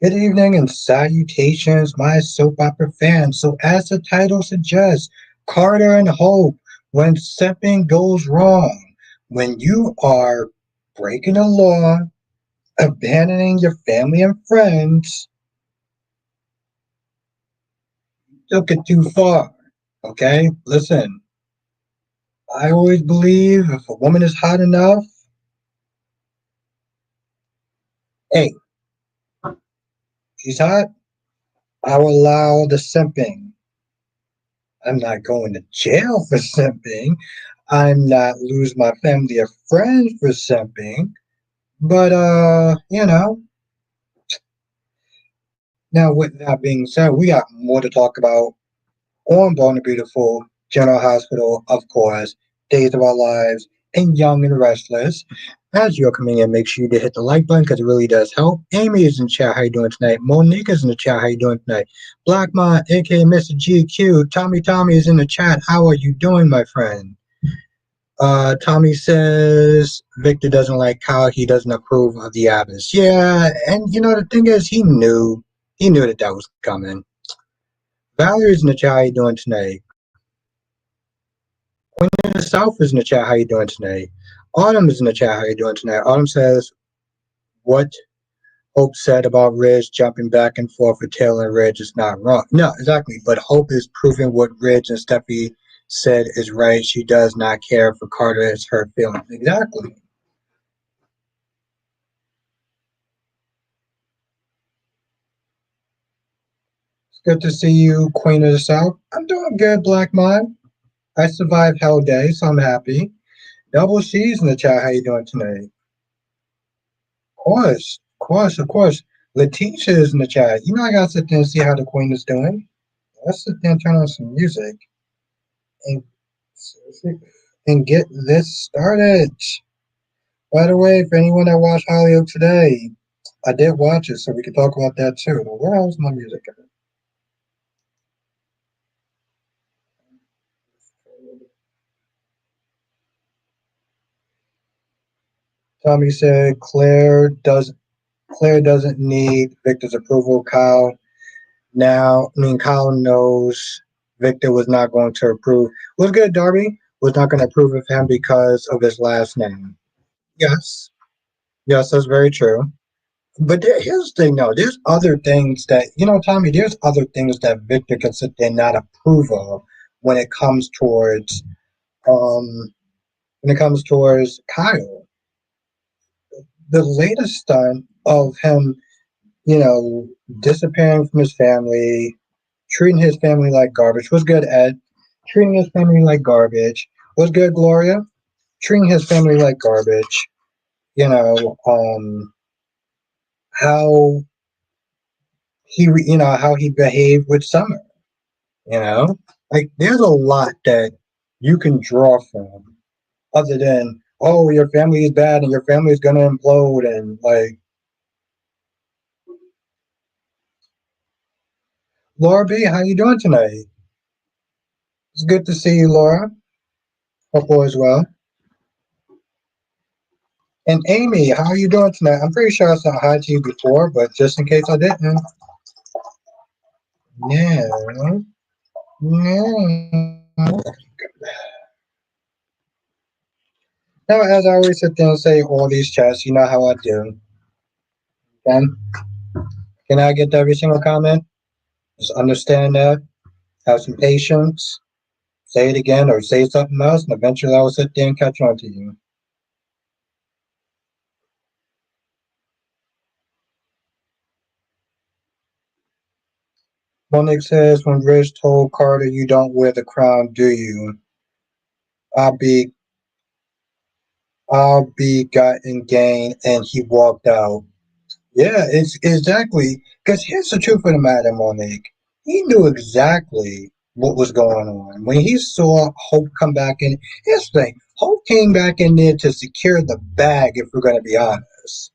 Good evening and salutations, my soap opera fans. So, as the title suggests, Carter and Hope, when something goes wrong, when you are breaking the law, abandoning your family and friends, took it too far. Okay? Listen, I always believe if a woman is hot enough, hey, she's hot, I will allow the simping. I'm not going to jail for simping. I'm not lose my family or friends for simping. But now with that being said, we got more to talk about on Born to Beautiful, General Hospital, of course, Days of Our Lives, and Young and Restless. As you're coming in, make sure you hit the like button because it really does help. Amy is in the chat. How you doing tonight? Monique is in the chat. How you doing tonight? Blackmon, aka Mr. GQ. Tommy is in the chat. How are you doing, my friend? Tommy says Victor doesn't like Kyle. He doesn't approve of the Abbas. Yeah, and the thing is, he knew that was coming. Valerie's in the chat. How you doing tonight? Queen in the South is in the chat. How you doing tonight? Autumn is in the chat. How you doing tonight? Autumn says what Hope said about Ridge jumping back and forth with Taylor and Ridge is not wrong. No, exactly. But Hope is proving what Ridge and Steffi said is right. She does not care for Carter as her feelings. Exactly. Good to see you, Queen of the South. I'm doing good, Black Mind. I survived Hell Day, so I'm happy. Double C's in the chat. How you doing tonight? Of course. Letitia is in the chat. I gotta sit there and see how the Queen is doing. Let's sit there and turn on some music and and get this started. By the way, for anyone that watched Hollywood today, I did watch it, so we can talk about that too. Where else my music at? Tommy said Claire doesn't need Victor's approval. Kyle knows Victor was not going to approve. Was good, Darby was not going to approve of him because of his last name. Yes, yes, that's very true. But here's the thing, though. There's other things that Tommy. There's other things that Victor can sit there and not approve of when it comes towards um Kyle. The latest stunt of him you know, disappearing from his family, treating his family like garbage. Was good, Ed. Treating his family like garbage. Was good, Gloria. Treating his family like garbage. You know, how how he behaved with Summer. You know, like there's a lot that you can draw from, other than your family is bad and your family is gonna implode and like Laura B, how you doing tonight? It's good to see you, Laura. Hope all is well. And Amy, how are you doing tonight? I'm pretty sure I said hi to you before, but just in case I didn't. Yeah. Yeah. Now, as I always sit there and say all these chats, you know how I do. Okay? Can I get every single comment? Just understand that. Have some patience. Say it again or say something else, and eventually I will sit there and catch on to you. Monique says, when Rich told Carter, you don't wear the crown, do you? I'll be I'll be gotten gain, and he walked out. Yeah, it's exactly because here's the truth of the matter, Monique. He knew exactly what was going on when he saw Hope come back in. Here's the thing: Hope came back in there to secure the bag. If we're going to be honest,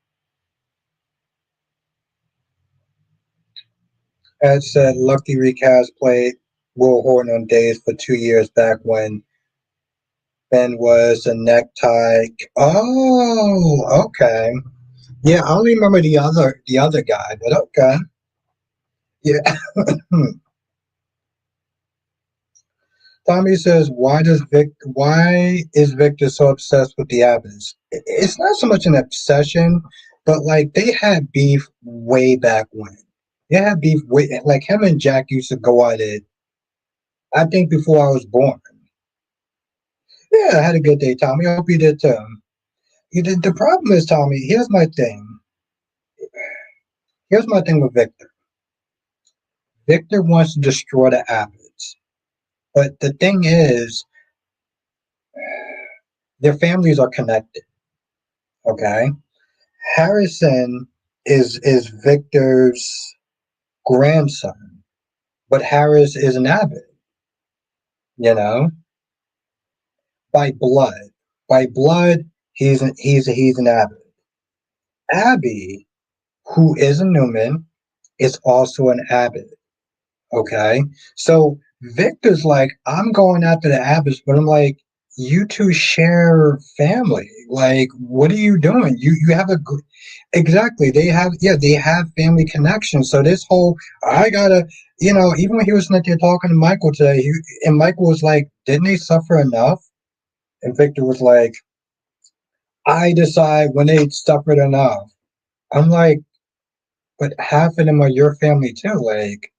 as said, Lucky Rick has played Will Horton on Days for 2 years back when Ben was a necktie. Oh, okay. Yeah, I don't remember the other guy, but okay. Yeah. Tommy says, why is Victor so obsessed with the Abbots? It's not so much an obsession, but like they had beef way back when. They had beef way like him and Jack used to go at it. I think before I was born. Yeah, I had a good day, Tommy. I hope you did too. The problem is, Tommy. Here's my thing with Victor. Victor wants to destroy the Abbots, but the thing is, their families are connected. Okay, Harrison is Victor's grandson, but Harris is an Abbott. You know, by blood, by blood, he's an Abbott. Abby, who is a Newman, is also an Abbott. Okay. So Victor's like, I'm going after the Abbots, but I'm like, you two share family. Like, what are you doing? You have exactly. They have family connections. So this whole I gotta, even when he was sitting there talking to Michael today, and Michael was like, didn't they suffer enough? And Victor was like, I decide when they suffered enough. I'm like, but half of them are your family too. Like,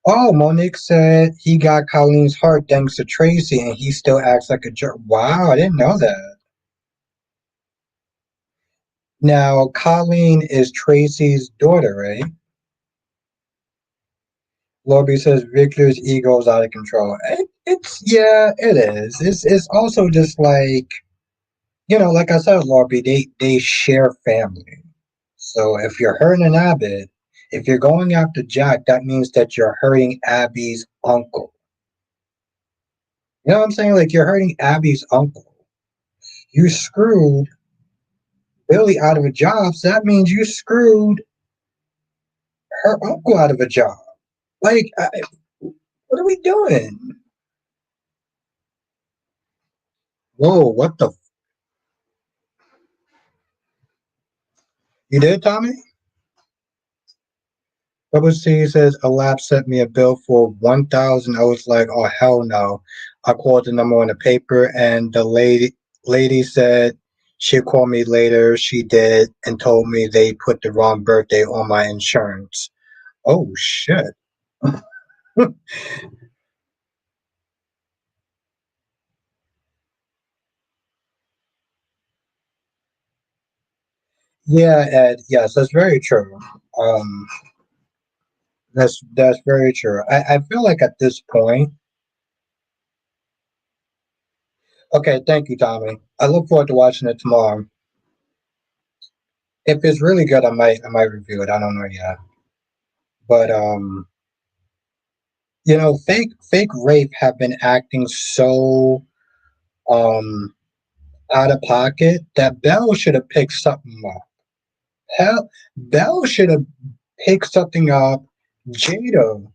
oh, Monique said he got Colleen's heart thanks to Tracy, and he still acts like a jerk. Wow, I didn't know that. Now, Colleen is Tracy's daughter, right? Lobby says Victor's ego is out of control. Yeah, it is. It's also just like like I said, Lobby, they share family. So if you're hurting an Abbott, if you're going after Jack, that means that you're hurting Abby's uncle. You know what I'm saying? Like you're hurting Abby's uncle. You screwed Billy out of a job, so that means you screwed her uncle out of a job. Like, what are we doing? Whoa, what the? You did, Tommy? Double C says a lab sent me a bill for 1,000. I was like, oh hell no. I called the number on the paper, and the lady said she'd call me later. She did, and told me they put the wrong birthday on my insurance. Oh shit. Yeah, Ed. Yes, that's very true. Um, that's very true. I feel like at this point, okay, thank you, Tommy. I look forward to watching it tomorrow. If it's really good, I might review it. I don't know yet. But fake rape have been acting so um out of pocket that Bell should have picked something up. Hell, Bell should have picked something up. Jada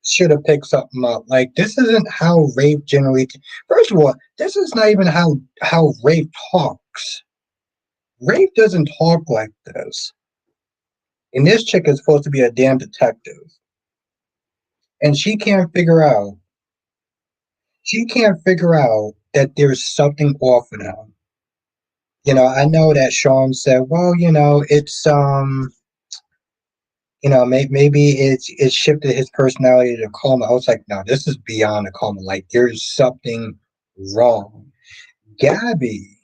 should have picked something up. Like this isn't how rape generally. First of all, this is not even how rape talks. Rape doesn't talk like this. And this chick is supposed to be a damn detective, and she can't figure out that there's something off with him. I know that Sean said, well, it's maybe it's shifted his personality to coma. I was like, no, this is beyond a coma. Like there's something wrong. Gabby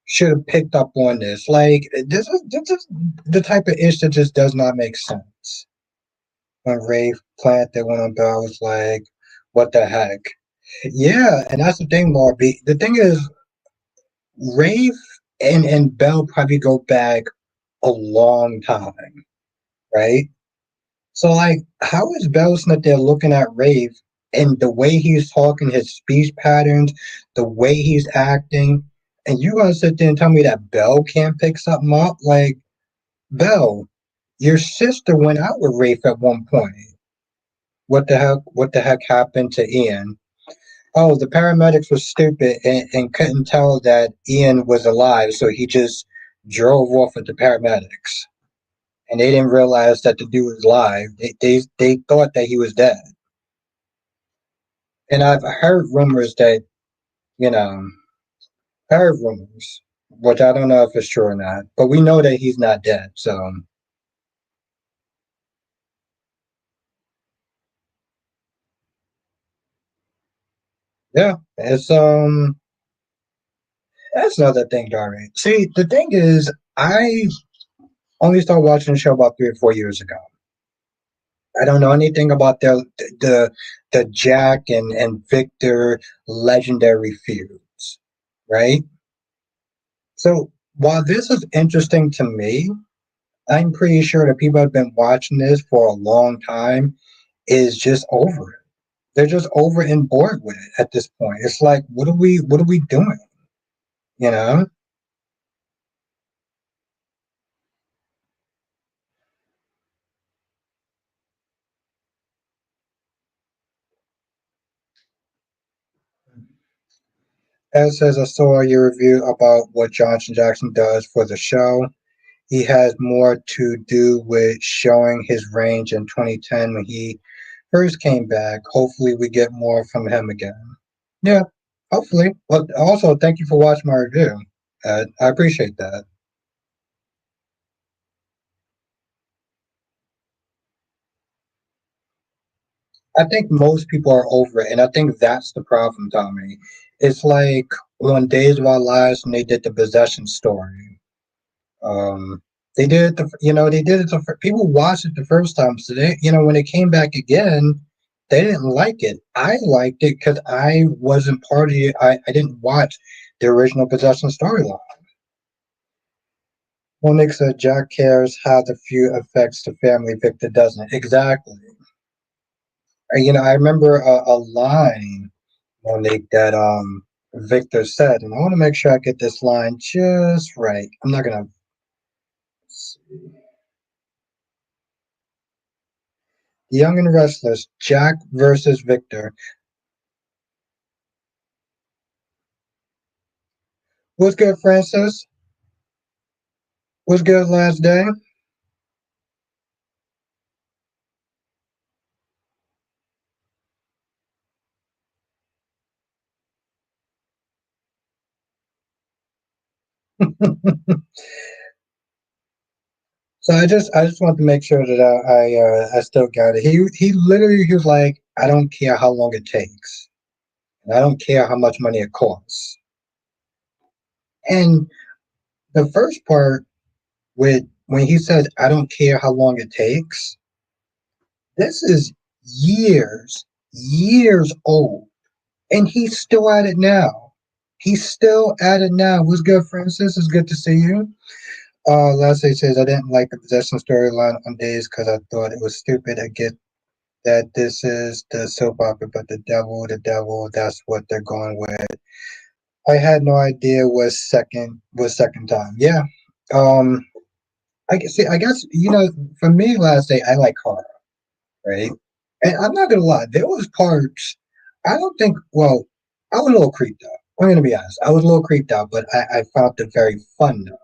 should have picked up on this. Like this is the type of ish that just does not make sense. When Rafe plant that went on Bell, I was like, what the heck? Yeah, and that's the thing, Marby. The thing is, Rafe and Bell probably go back a long time, right? So like, how is Bell sitting there looking at Rafe and the way he's talking, his speech patterns, the way he's acting, and you gonna sit there and tell me that Bell can't pick something up? Like, Bell, your sister went out with Rafe at one point. What the heck? What the heck happened to Ian? Oh, the paramedics were stupid and couldn't tell that Ian was alive, so he just drove off with the paramedics. And they didn't realize that the dude was alive. They thought that he was dead. And I've heard rumors that, you know, heard rumors, which I don't know if it's true or not, but we know that he's not dead. So, yeah, it's, that's another thing, Darby. See, the thing is, I only started watching the show about 3 or 4 years ago. I don't know anything about the the Jack and Victor legendary feuds, right? So while this is interesting to me, I'm pretty sure that people have been watching this for a long time is just over it. They're just over and bored with it at this point. It's like, what are we doing? You know? As says I saw your review about what Johnson Jackson does for the show. He has more to do with showing his range in 2010 when he first came back. Hopefully, we get more from him again. Yeah, hopefully. But also, thank you for watching my review. I appreciate that. I think most people are over it, and I think that's the problem, Tommy. It's like on Days of Our Lives when they did the possession story. Um, they did it. They did it. People watched it the first time, so when it came back again, they didn't like it. I liked it because I wasn't part of it. I didn't watch the original possession storyline. Monique said Jack cares how the feud affects the family. Victor doesn't. Exactly. I remember a line Monique that Victor said, and I want to make sure I get this line just right. I'm not gonna. Young and Restless, Jack versus Victor. What's good, Francis? What's good, last day? So I just want to make sure that I still got it. He literally he was like, I don't care how long it takes, and I don't care how much money it costs. And the first part with when he says I don't care how long it takes, this is years old, and he's still at it now. He's still at it now. What's good, Francis? It's good to see you. Leslie says, I didn't like the possession storyline on days because I thought it was stupid. I get that this is the soap opera, but the devil, that's what they're going with. I had no idea was second time. Yeah. Um, I guess, for me last day, I like horror, right? And I'm not gonna lie, there was parts I don't think, well, I was a little creeped out. I'm gonna be honest. I was a little creeped out, but I found it very fun though.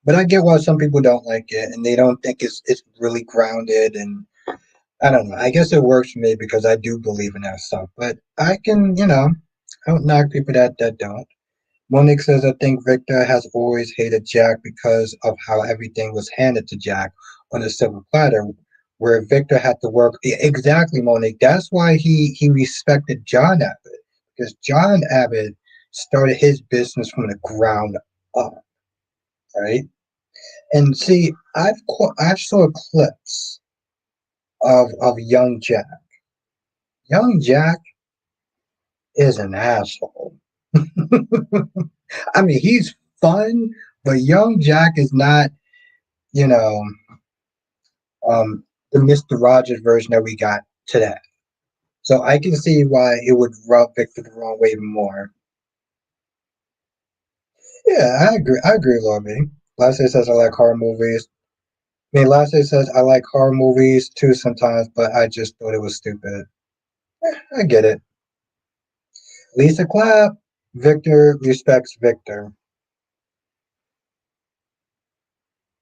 But I get why some people don't like it and they don't think it's really grounded and I don't know. I guess it works for me because I do believe in that stuff. But I can, I don't knock people that don't. Monique says I think Victor has always hated Jack because of how everything was handed to Jack on a silver platter, where Victor had to work. Exactly, Monique. That's why he respected John Abbott because John Abbott started his business from the ground up, right? And see, I've saw clips of young Jack. Young Jack is an asshole. I mean, he's fun, but young Jack is not, you know, the Mister Rogers version that we got today. So I can see why it would rub Victor the wrong way even more. Yeah, I agree. I agree, Lobby. Last says I like horror movies. I mean, last day says I like horror movies too sometimes, but I just thought it was stupid. I get it. Lisa Clapp. Victor respects Victor.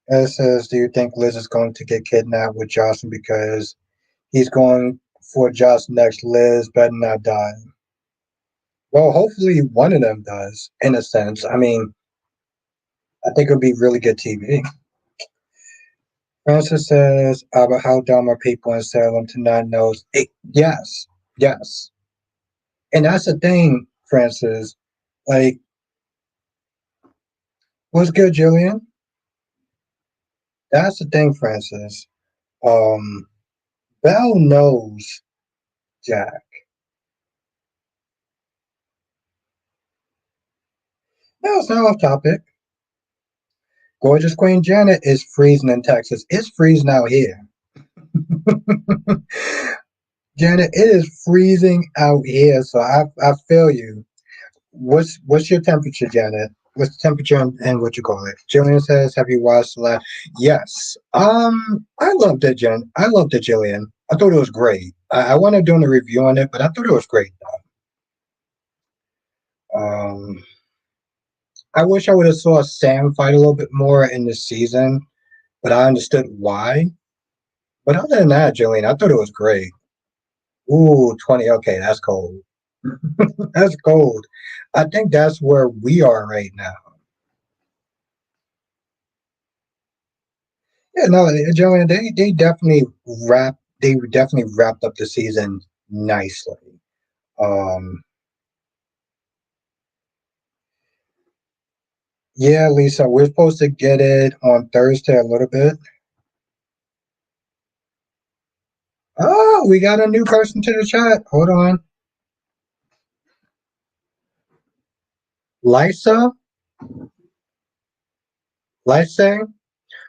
It says, do you think Liz is going to get kidnapped with Jocelyn because he's going for Jocelyn next? Liz better not die. Well, hopefully one of them does, in a sense. I mean, I think it would be really good TV. Francis says, but how dumb are people in Salem to not know? Yes, yes. And that's the thing, Francis. Like, what's good, Jillian? That's the thing, Francis. Um, Belle knows Jack. No, it's not off topic. Gorgeous Queen Janet is freezing in Texas. It's freezing out here. Janet, it is freezing out here, so I feel you. What's your temperature, Janet? What's the temperature and what you call it? Jillian says, "Have you watched the last?" Yes. I loved it, Jen. I loved it, Jillian. I thought it was great. I wanted to do a review on it, but I thought it was great. Um, I wish I would have saw Sam fight a little bit more in this season, but I understood why. But other than that, Jillian, I thought it was great. Ooh, 20. Okay, that's cold. That's cold. I think that's where we are right now. Yeah, no, Joanne, they definitely wrapped up the season nicely. Um, yeah, Lisa, we're supposed to get it on Thursday a little bit. Oh, we got a new person to the chat. Hold on, Lisa, Lisa.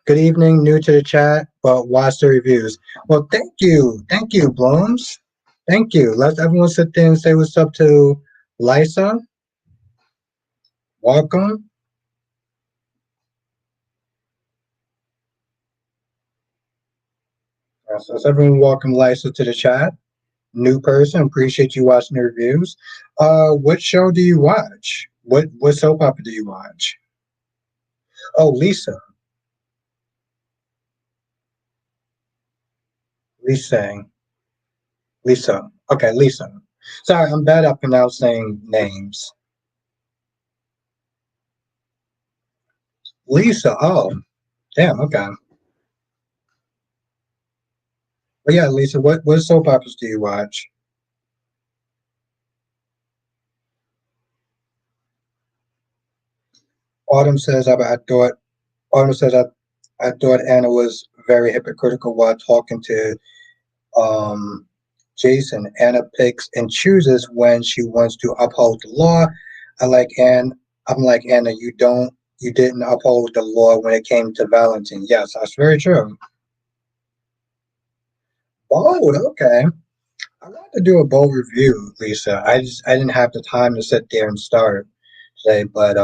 Good evening, new to the chat, but watch the reviews. Well, thank you, Blooms, thank you. Let's everyone sit there and say what's up to Lisa. Welcome. So let's everyone welcome Lisa to the chat. New person. Appreciate you watching the reviews. What show do you watch? What soap opera do you watch? Oh, Lisa. Lisa. Lisa. Okay, Lisa. Sorry, I'm bad at pronouncing names. Lisa. Oh, damn. Okay. But yeah, Lisa. What soap operas do you watch? Autumn says I thought Autumn says I thought Anna was very hypocritical while talking to um, Jason. Anna picks and chooses when she wants to uphold the law. I like Anne. I'm like Anna. You didn't uphold the law when it came to Valentine. Yes, that's very true. Bold. Okay. I wanted to do a bold review, Lisa. I didn't have the time to sit there and start today, but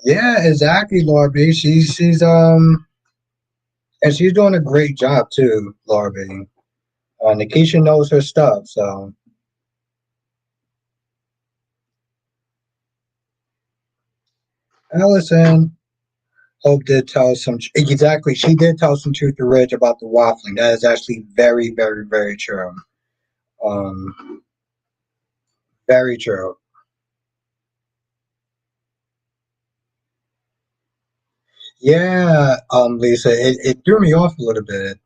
yeah, exactly, Laura B. She's and she's doing a great job too, Laura B. Nikisha knows her stuff, so Allison Hope did tell some exactly. She did tell some truth to Rich about the waffling. That is actually very, very, very true. Um, very true. Yeah, Lisa, it threw me off a little bit.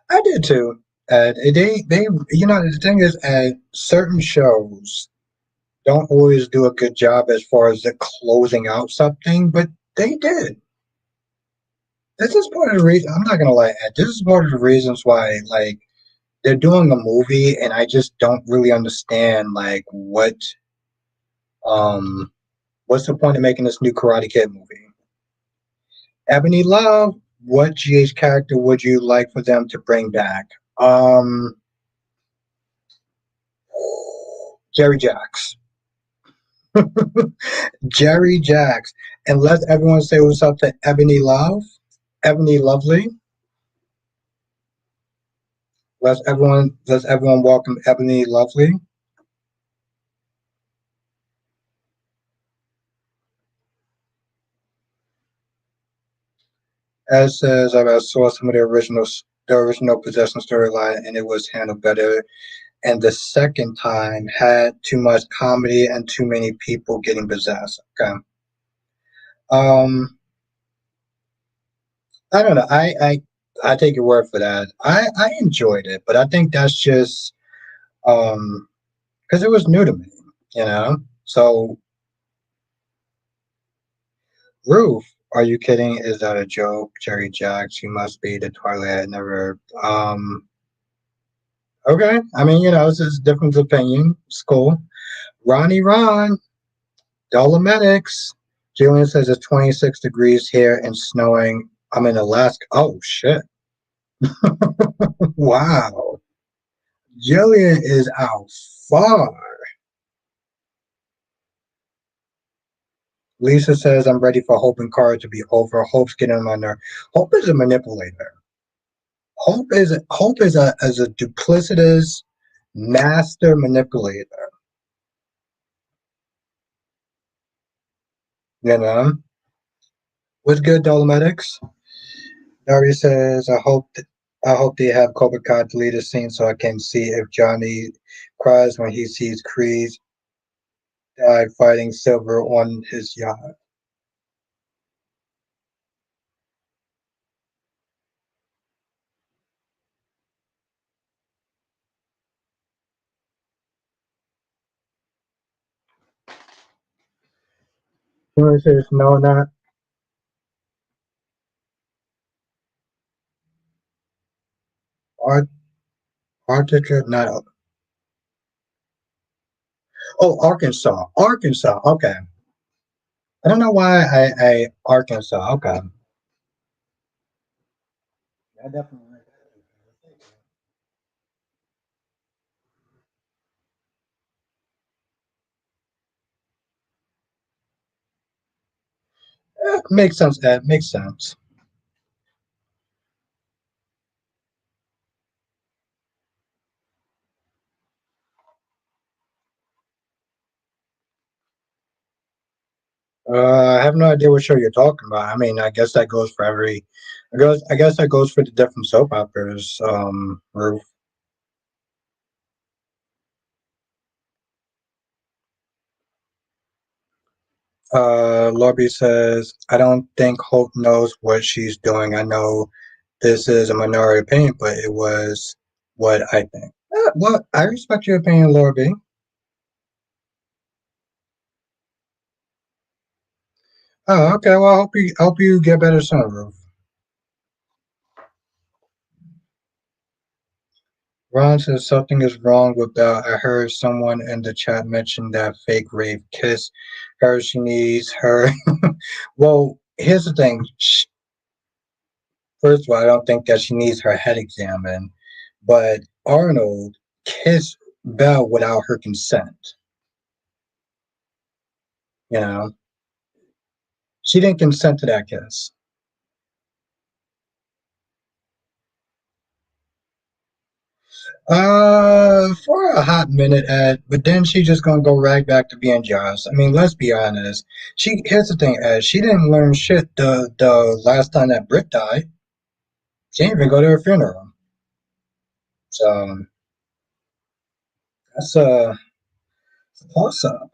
I did too. You know, the thing is, certain shows don't always do a good job as far as the closing out something, but they did. This is part of the reason. I'm not gonna lie, Ed, this is part of the reasons why, like, they're doing a movie, and I just don't really understand, like, um, what's the point of making this new Karate Kid movie? Ebony Love, what GH character would you like for them to bring back? Um, Jerry Jacks. Jerry Jacks. And let everyone say what's up to Ebony Love. Ebony Lovely. Let's everyone welcome Ebony Lovely. As says I saw some of the original possession storyline and it was handled better. And the second time had too much comedy and too many people getting possessed. Okay. Um I don't know. I take your word for that. I enjoyed it, but I think that's just because it was new to me, you know. So Ruth, are you kidding? Is that a joke? Jerry Jacks, you must be the Twilight. I never. Okay. I mean, it's just different opinion. It's cool. Ronnie Ron, Dolomitics. Julian says it's 26 degrees here and snowing. I'm in Alaska. Oh shit! Wow. Jillian is out far. Lisa says I'm ready for Hope and Carter to be over. Hope's getting on my nerve. Hope is a manipulator. Hope is a duplicitous master manipulator. You know, what's good, Dolomitics? Daria says I hope they have Cobra Kai delete a scene so I can see if Johnny cries when he sees Creed die fighting Silver on his yacht. Julian says no, not Art Arctic, not oh Arkansas, Arkansas. Okay, I don't know why I Arkansas. Okay, I definitely like that. Makes sense. Ed. Makes sense. I have no idea what show you're talking about. I mean, I guess that goes for every. I guess that goes for the different soap operas. Ruth. Lobby says, I don't think Hope knows what she's doing. I know this is a minority opinion, but it was what I think. Well, I respect your opinion, Lobby. Oh, okay. Well, I hope you get better soon, Ruth. Ron says something is wrong with Belle. I heard someone in the chat mention that fake rave kiss her. She needs her. Well, here's the thing. First of all, I don't think that she needs her head examined, but Arnold kissed Belle without her consent. You know, she didn't consent to that kiss. For a hot minute, Ed, but then she just gonna go right back to being Joss. I mean, let's be honest. Here's the thing, Ed. She didn't learn shit the last time that Brit died. She didn't even go to her funeral. So that's a toss up.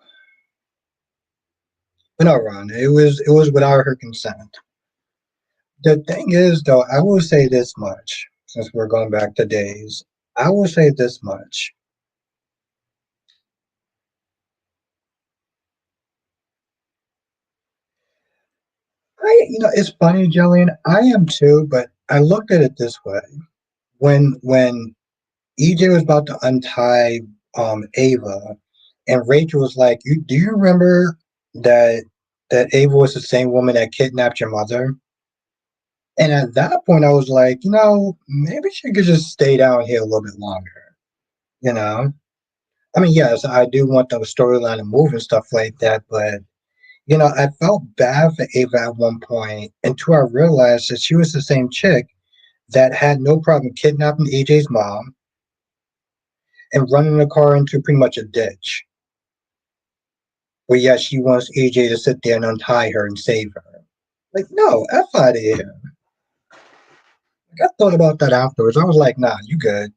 But no, Ron, it was without her consent. The thing is, though, I will say this much, since we're going back to days. I will say this much. It's funny, Jillian. I am too, but I looked at it this way. When EJ was about to untie Ava, and Rachel was like, Do you remember that Ava was the same woman that kidnapped your mother?" And at that point, I was like, maybe she could just stay down here a little bit longer. You know, I mean, yes, I do want the storyline to move and stuff like that, but I felt bad for Ava at one point until I realized that she was the same chick that had no problem kidnapping AJ's mom and running the car into pretty much a ditch. But yet she wants AJ to sit there and untie her and save her. Like, no, F out of here. Like, I thought about that afterwards. I was like, nah, you good.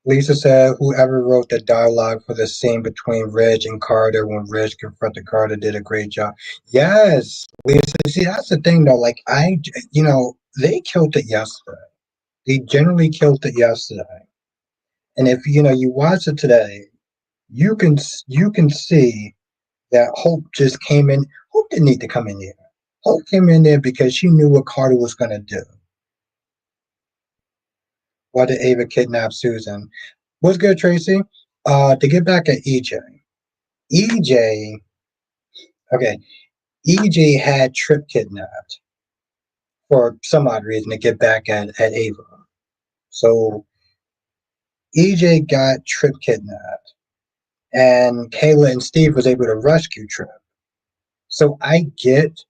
Lisa said whoever wrote the dialogue for the scene between Ridge and Carter when Ridge confronted Carter did a great job. Yes, Lisa. See, that's the thing though. Like, they killed it yesterday. They generally killed it yesterday. And if you watch it today, you can see that Hope just came in. Hope didn't need to come in here. Hope came in there because she knew what Carter was going to do. Why did Ava kidnap Susan? What's good, Tracy? To get back at EJ. EJ, okay, EJ had Trip kidnapped for some odd reason to get back at Ava. So EJ got Trip kidnapped, and Kayla and Steve was able to rescue Trip. So I get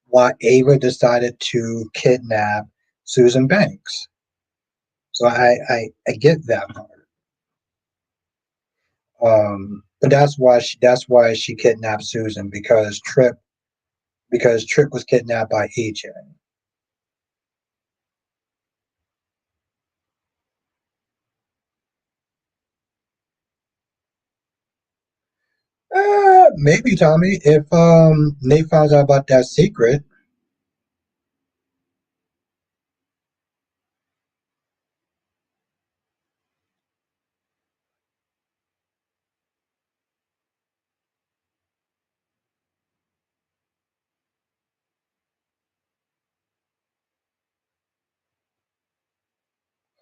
why Ava decided to kidnap Susan Banks. So I get that part. But that's why she kidnapped Susan because Trip was kidnapped by EJ. Maybe Tommy, if Nate finds out about that secret.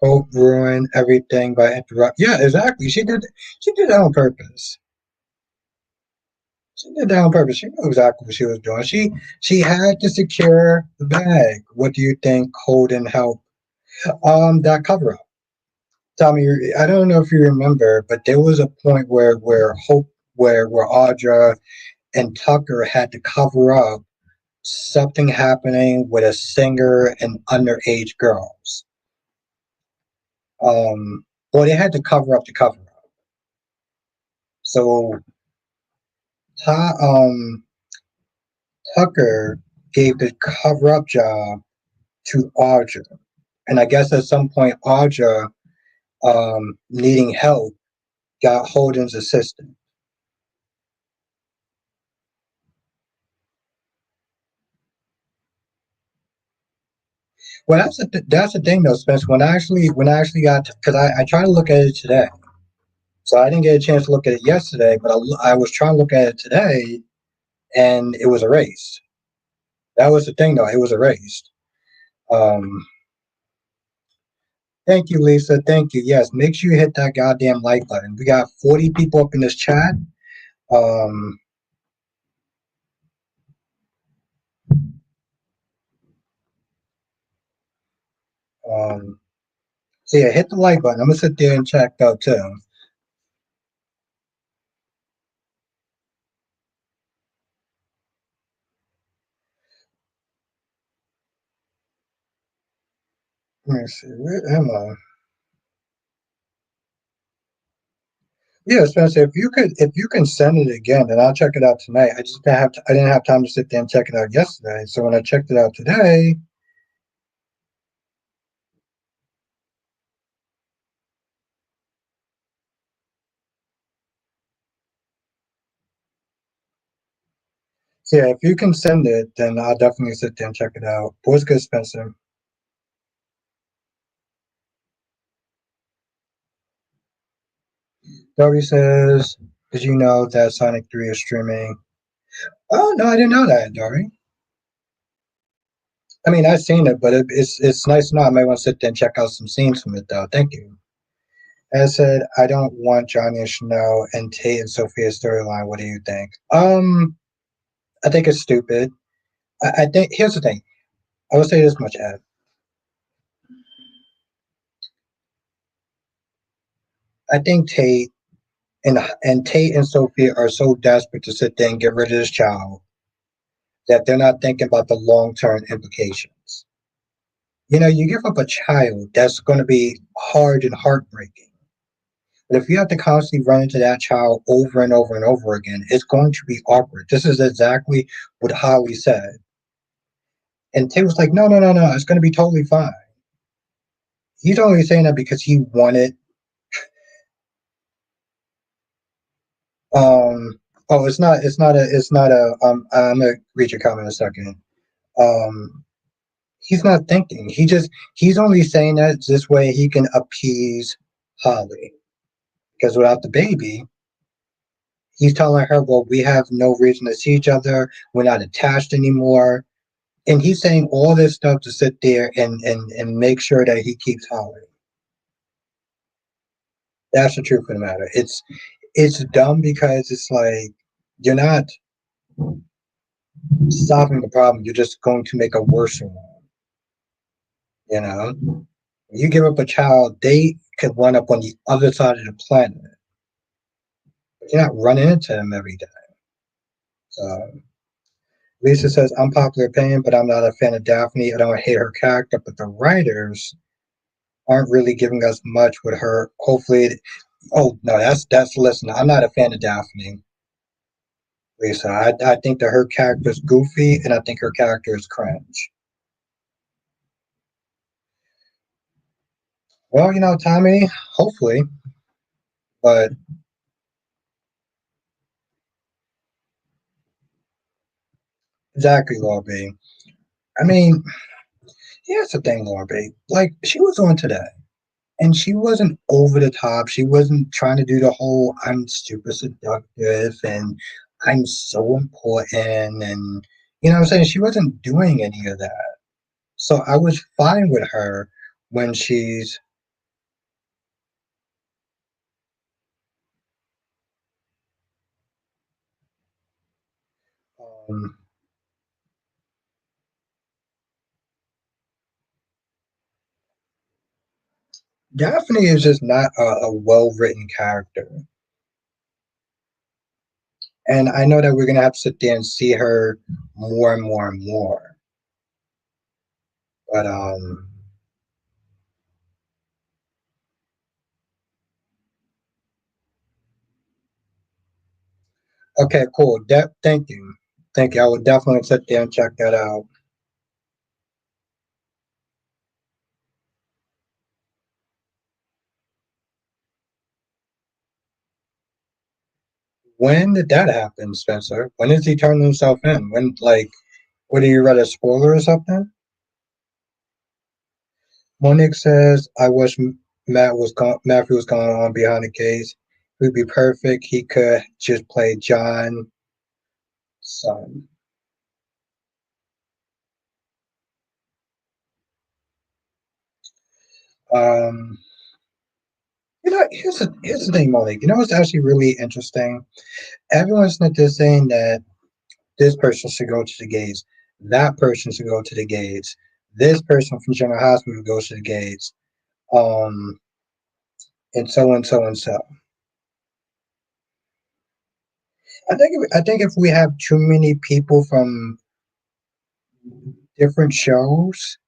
Hope ruined everything by interrupt. Yeah, exactly. She did that on purpose. She did that on purpose. She knew exactly what she was doing. She had to secure the bag. What do you think Holden helped? That cover up. Tommy, I don't know if you remember, but there was a point where Hope, where Audra and Tucker had to cover up something happening with a singer and underage girls. Well, they had to cover up the cover up. So um, Tucker gave the cover up job to Audra, and I guess at some point Audra, needing help, got Holden's assistant. Well, that's the thing though, Spence. When I actually got, because I tried to look at it today, so I didn't get a chance to look at it yesterday, but I was trying to look at it today, and it was erased. That was the thing though; it was erased. Um, Thank you, Lisa. Thank you. Yes, make sure you hit that goddamn like button. We got 40 people up in this chat. Um, um, so yeah, hit the like button. I'm gonna sit there and check though too. Let me see. Where am I? Yeah, Spencer. If you can send it again, then I'll check it out tonight. I didn't have time to sit there and check it out yesterday. So when I checked it out today, so yeah, if you can send it, then I'll definitely sit there and check it out. What's good, Spencer? Dory says, "Did you know that Sonic 3 is streaming?" Oh no, I didn't know that, Dory. I mean, I've seen it, but it's nice to know. I might want to sit there and check out some scenes from it, though. Thank you. As I said, I don't want Johnny and Chanel and Tate and Sophia's storyline. What do you think? I think it's stupid. I think here's the thing. I will say this much, Ed. I think Tate and Sophia are so desperate to sit there and get rid of this child that they're not thinking about the long term implications. You give up a child that's going to be hard and heartbreaking. But if you have to constantly run into that child over and over and over again, it's going to be awkward. This is exactly what Holly said. And Tate was like, no, no, no, no, it's going to be totally fine. He's only saying that because he wanted. Um, oh, I'm going to read your comment in a second. Um, he's not thinking. He's only saying that this way he can appease Holly. Because without the baby, he's telling her, well, we have no reason to see each other. We're not attached anymore. And he's saying all this stuff to sit there and make sure that he keeps Holly. That's the truth of the matter. It's dumb because it's like you're not solving the problem. You're just going to make a worse one. You know, you give up a child, they could run up on the other side of the planet. But you're not running into them every day. So Lisa says, unpopular opinion, but I'm not a fan of Daphne. I don't hate her character, but the writers aren't really giving us much with her. Hopefully, oh no, that's listen. I'm not a fan of Daphne, Lisa. I think that her character is goofy, and I think her character is cringe. Well, Tommy, hopefully, but exactly, Laura B. I mean, here's the thing, Laura B. Like she was on today. And she wasn't over the top. She wasn't trying to do the whole I'm super seductive and I'm so important and what I'm saying? She wasn't doing any of that. So I was fine with her when she's um, Daphne is just not a well written character. And I know that we're gonna have to sit there and see her more and more and more. But okay, cool. Thank you. Thank you. I will definitely sit there and check that out. When did that happen, Spencer? When did he turn himself in? When, like, what, do you read a spoiler or something? Monique says, I wish Matthew was going on behind the case. He'd be perfect. He could just play John's son. Um, here's the thing, Monique. You know what's actually really interesting? Everyone's not just saying that this person should go to the gates, that person should go to the gates, this person from General Hospital goes to the gates. Um, and so and so and so. I think if we have too many people from different shows,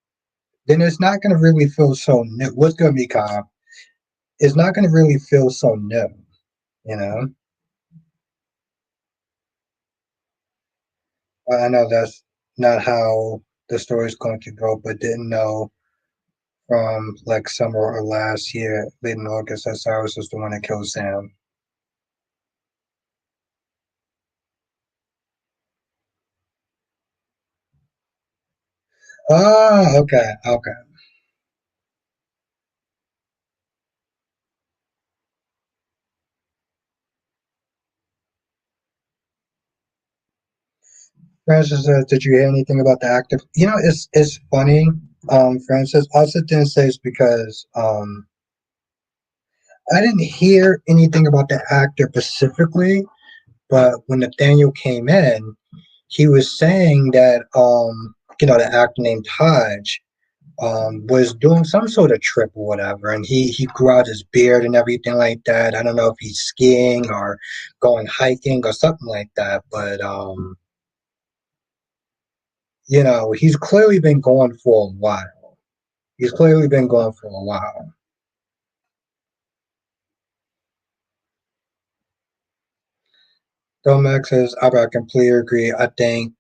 then it's not going to really feel so new. What's going to be Cobb? It's not going to really feel so new. You know, I know that's not how the story is going to go, but didn't know from like summer or last year, late in August, that Cyrus was the one that killed Sam. Oh, okay, okay. Francis says, "Did you hear anything about the actor?" It's funny, Francis. I'll sit there and say it's because I didn't hear anything about the actor specifically, but when Nathaniel came in, he was saying that the actor named Hodge, was doing some sort of trip or whatever, and he grew out his beard and everything like that. I don't know if he's skiing or going hiking or something like that, but he's clearly been going for a while. He's clearly been going for a while. Domex says, I completely agree. I think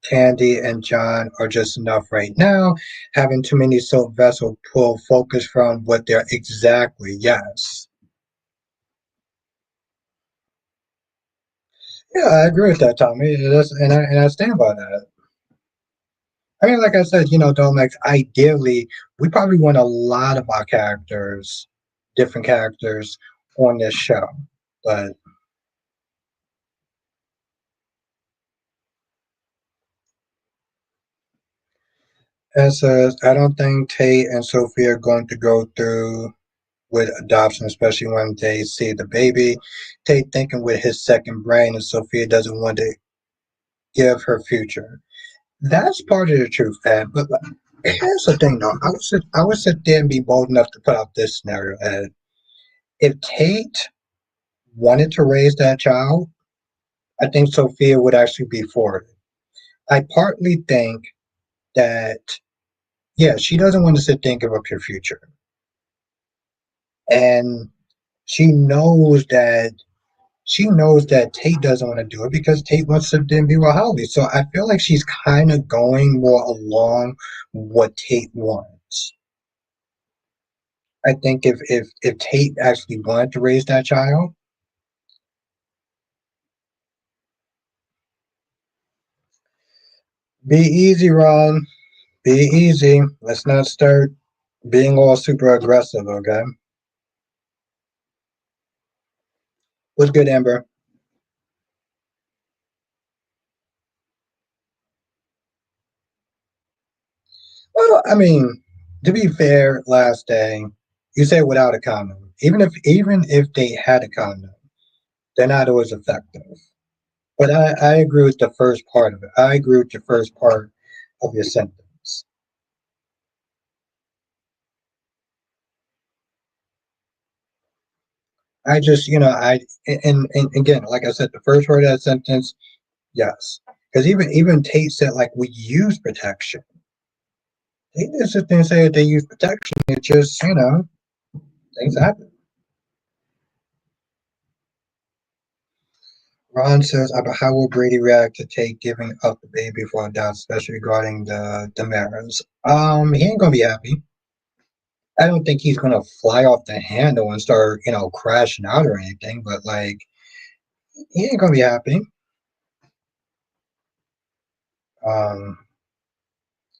Candy and John are just enough right now. Having too many soap vessels pull focus from what they're exactly. Yes. Yeah, I agree with that, Tommy. And I stand by that. I mean, like I said, Domex, ideally, we probably want a lot of our characters, different characters, on this show. But as says, I don't think Tate and Sophie are going to go through with adoption, especially when they see the baby. Tate thinking with his second brain, and Sophia doesn't want to give her future. That's part of the truth, Ed. But here's the thing, though. I would sit there and be bold enough to put out this scenario, Ed. If Tate wanted to raise that child, I think Sophia would actually be for it. I partly think that, yeah, she doesn't want to sit there and give up your future. And she knows that Tate doesn't want to do it because Tate wants to then be with Holly. So I feel like she's kind of going more along what Tate wants. I think if Tate actually wanted to raise that child, be easy, Ron. Be easy. Let's not start being all super aggressive, okay? What's good, Amber? Well, I mean, to be fair, last day, you say without a condom. Even if they had a condom, they're not always effective. But I agree with the first part of it. I agree with the first part of your sentence. I just, and again, like I said, the first part of that sentence, yes, because even Tate said like we use protection. They didn't sit there and say that they use protection. It just, things happen. Ron says, "But how will Brady react to Tate giving up the baby for a doubt, especially regarding the marriage? He ain't gonna be happy. I don't think he's gonna fly off the handle and start, crashing out or anything. But like, he ain't gonna be happy. Um,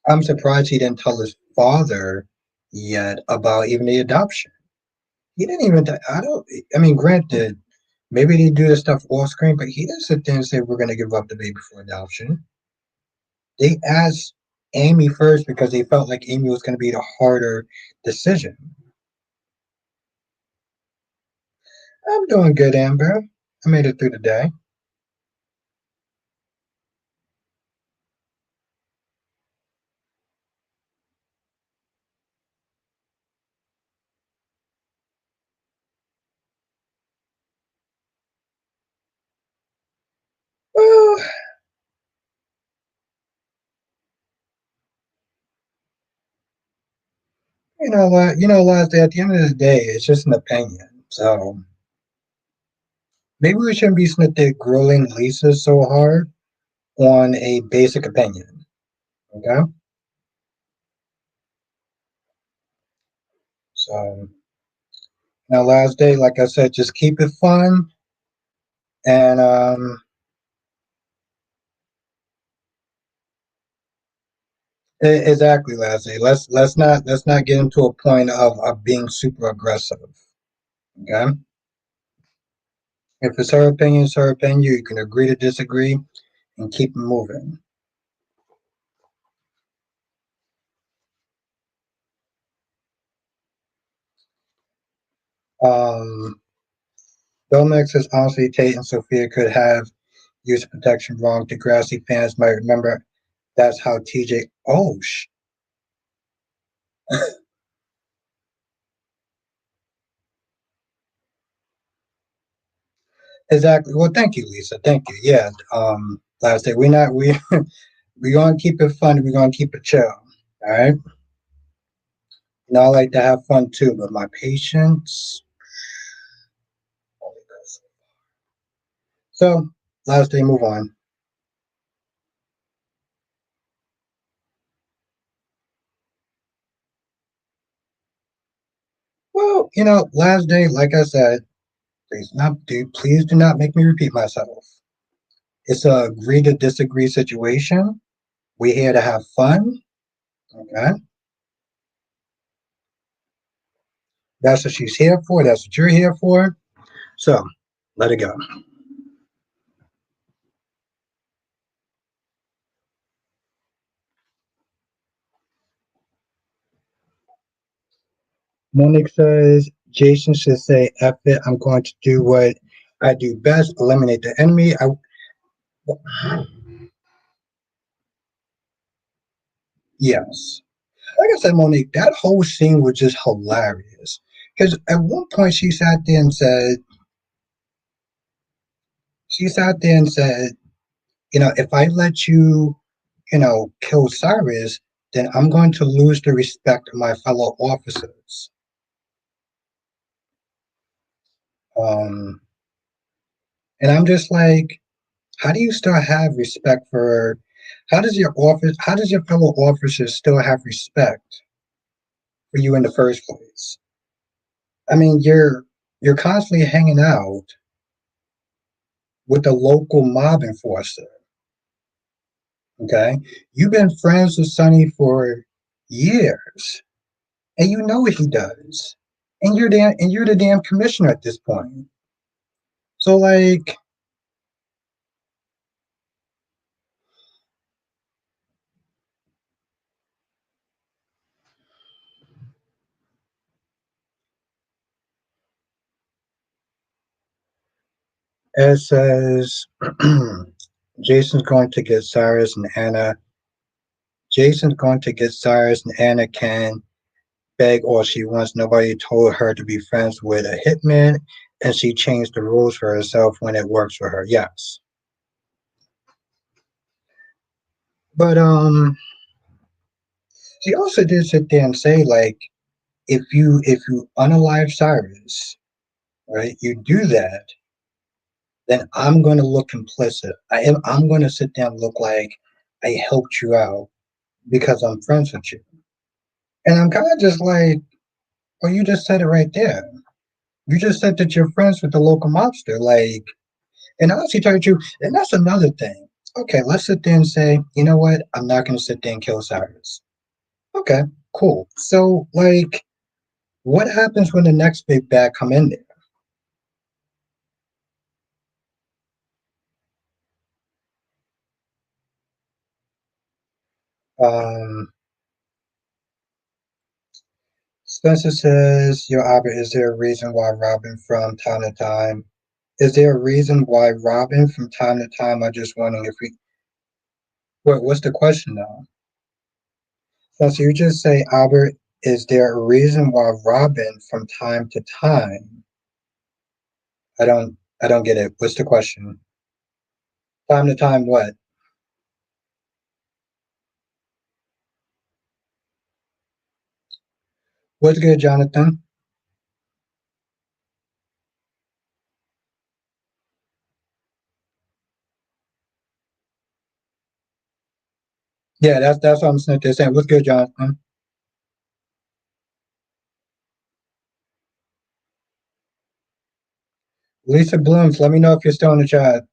I'm surprised he didn't tell his father yet about even the adoption. He didn't even. I don't. I mean, granted, maybe they do this stuff off screen, but he didn't sit there and say we're gonna give up the baby for adoption. They asked Amy first because they felt like Amy was gonna be the harder decision. I'm doing good, Amber. I made it through the day. Well, last day at the end of the day, it's just an opinion. So maybe we shouldn't be sitting there grilling Lisa so hard on a basic opinion. Okay. So now last day, like I said, just keep it fun and exactly last day. Let's not get into a point of being super aggressive. Okay. If it's her opinion, it's her opinion. You can agree to disagree and keep it moving. Um, Domex says honestly, Tate and Sophia could have used protection wrong. Degrassi fans might remember that's how TJ. Oh, Exactly. Well, thank you, Lisa. Thank you. Yeah. Last day we not we we gonna keep it fun. We're gonna keep it chill. All right. You know, I like to have fun too, but my patience. So last day, move on. Well, last day, like I said, please do not make me repeat myself. It's a agree to disagree situation. We're here to have fun. Okay. That's what she's here for. That's what you're here for. So let it go. Monique says Jason should say, F it, I'm going to do what I do best, eliminate the enemy. Yes. Like I said, Monique, that whole scene was just hilarious. Because at one point she sat there and said, if I let you, kill Cyrus, then I'm going to lose the respect of my fellow officers. Um, and I'm just like, how do you still have respect for? How does your fellow officers still have respect for you in the first place? I mean, you're constantly hanging out with the local mob enforcer. Okay, you've been friends with Sonny for years, and you know what he does, and you're the damn commissioner at this point. So like, it says, Jason's going to get Cyrus and Anna. Jason's going to get Cyrus and Anna can beg all she wants. Nobody told her to be friends with a hitman, and she changed the rules for herself when it works for her. Yes, but she also did sit there and say like, if you unalive Cyrus, right, you do that, then I'm going to look complicit. I'm going to sit there and look like I helped you out because I'm friends with you. And I'm kind of just like, well, you just said it right there. You just said that you're friends with the local mobster. Like, and honestly, tell you, the truth, and that's another thing. Okay, let's sit there and say, you know what? I'm not going to sit there and kill Cyrus. Okay, cool. So, like, what happens when the next big bad come in there? Um, Spencer says, Yo, Albert, is there a reason why Robin from time to time? Is there a reason why Robin from time to time? I'm just wondering if we. What's the question now? So you just say, Albert, is there a reason why Robin from time to time? I don't get it. What's the question? Time to time what? What's good, Jonathan? Yeah, that's what I'm sitting there saying. What's good, Jonathan? Lisa Blooms, let me know if you're still in the chat.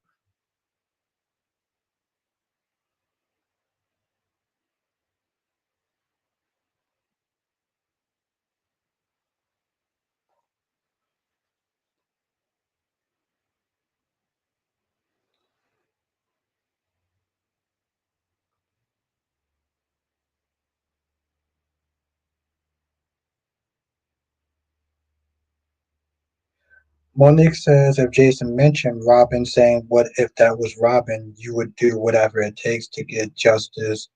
Monique says if Jason mentioned Robin saying what if that was Robin, you would do whatever it takes to get justice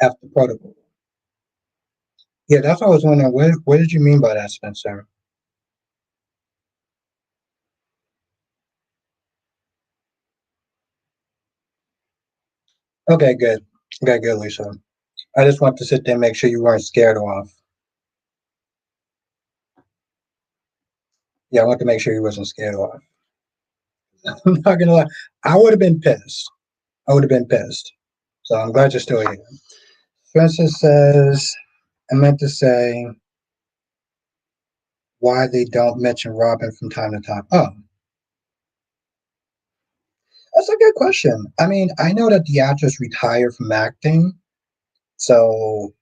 after protocol. Yeah, that's what I was wondering. What did you mean by that, Spencer? Okay, good. Okay, good, Lisa. I just want to sit there and make sure you weren't scared off. Yeah, I want to make sure you wasn't scared off. I'm not gonna lie. I would have been pissed. I would have been pissed. So I'm glad you're still here. Francis says, I meant to say why they don't mention Robin from time to time. Oh, that's a good question. I mean, I know that the actress retired from acting, so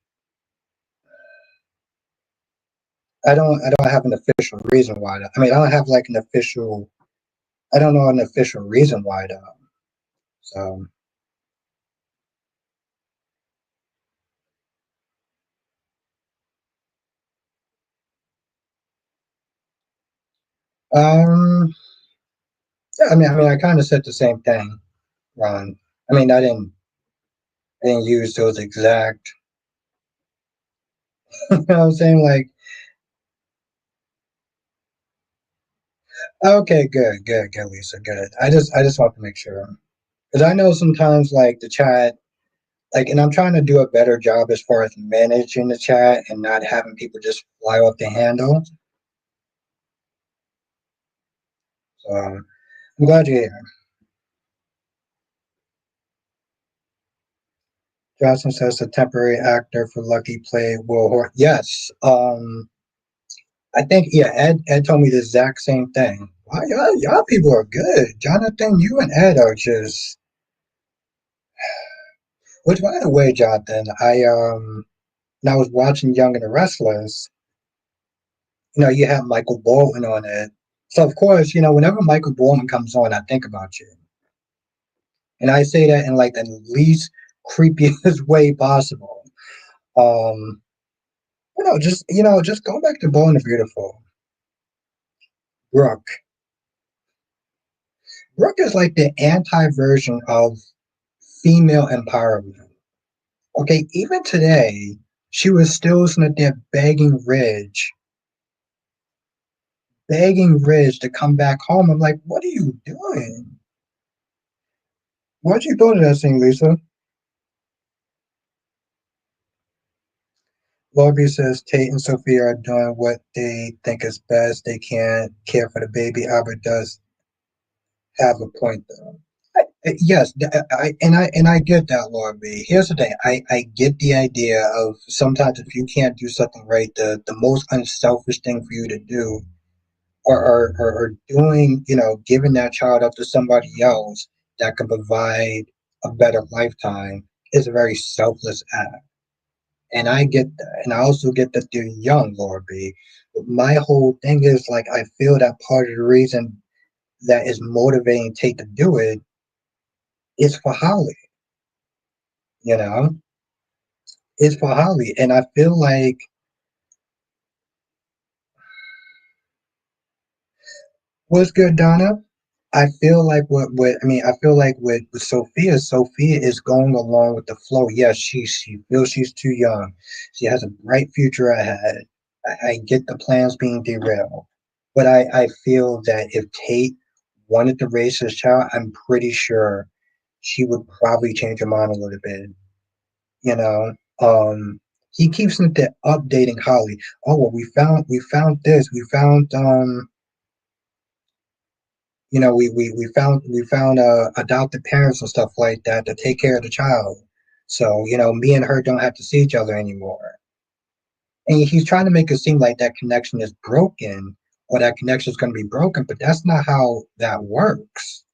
I don't have an official reason why. I mean, I don't have like an official. I don't know an official reason why though. So, um, yeah, I kind of said the same thing, Ron. I mean, I didn't use those exact. You know what I'm saying? Like, okay, good, Lisa, good. I just want to make sure because I know sometimes like the chat, like, and I'm trying to do a better job as far as managing the chat and not having people just fly off the handle. So I'm glad you're here. Johnson says the temporary actor for Lucky played Will Hort. Yes, I think yeah. Ed told me the exact same thing. Wow, y'all people are good. Jonathan, you and Ed are just. Which by the way, Jonathan, when I was watching Young and the Restless, you know, you have Michael Bolton on it. So of course, you know, whenever Michael Bolton comes on, I think about you. And I say that in like the least creepiest way possible. Um, just go back to Bold and the Beautiful. Brooke. Brooke is like the anti-version of female empowerment. Okay, even today, she was still sitting there begging Ridge to come back home. I'm like, what are you doing? Why'd you go to that thing, Lisa? Lobby says Tate and Sophia are doing what they think is best. They can't care for the baby. Albert does have a point, though. Yes, and I get that, Laura B. Here's the thing: I get the idea of sometimes if you can't do something right, the most unselfish thing for you to do, or doing, you know, giving that child up to somebody else that can provide a better lifetime is a very selfless act. And I get that, and I also get that they're young, Laura B. But my whole thing is like I feel that part of the reason that is motivating Tate to do it is for Holly. You know, it's for Holly, and I feel like what's good, Donna. I feel like I feel like with Sophia, Sophia is going along with the flow. Yes, she feels she's too young. She has a bright future ahead. I get the plans being derailed, but I feel that if Tate wanted to raise his child, I'm pretty sure she would probably change her mind a little bit. You know, he keeps updating Holly. Oh well, we found this. We found you know, we found adopted parents and stuff like that to take care of the child. So you know, me and her don't have to see each other anymore. And he's trying to make it seem like that connection is broken or that connection is going to be broken, but that's not how that works.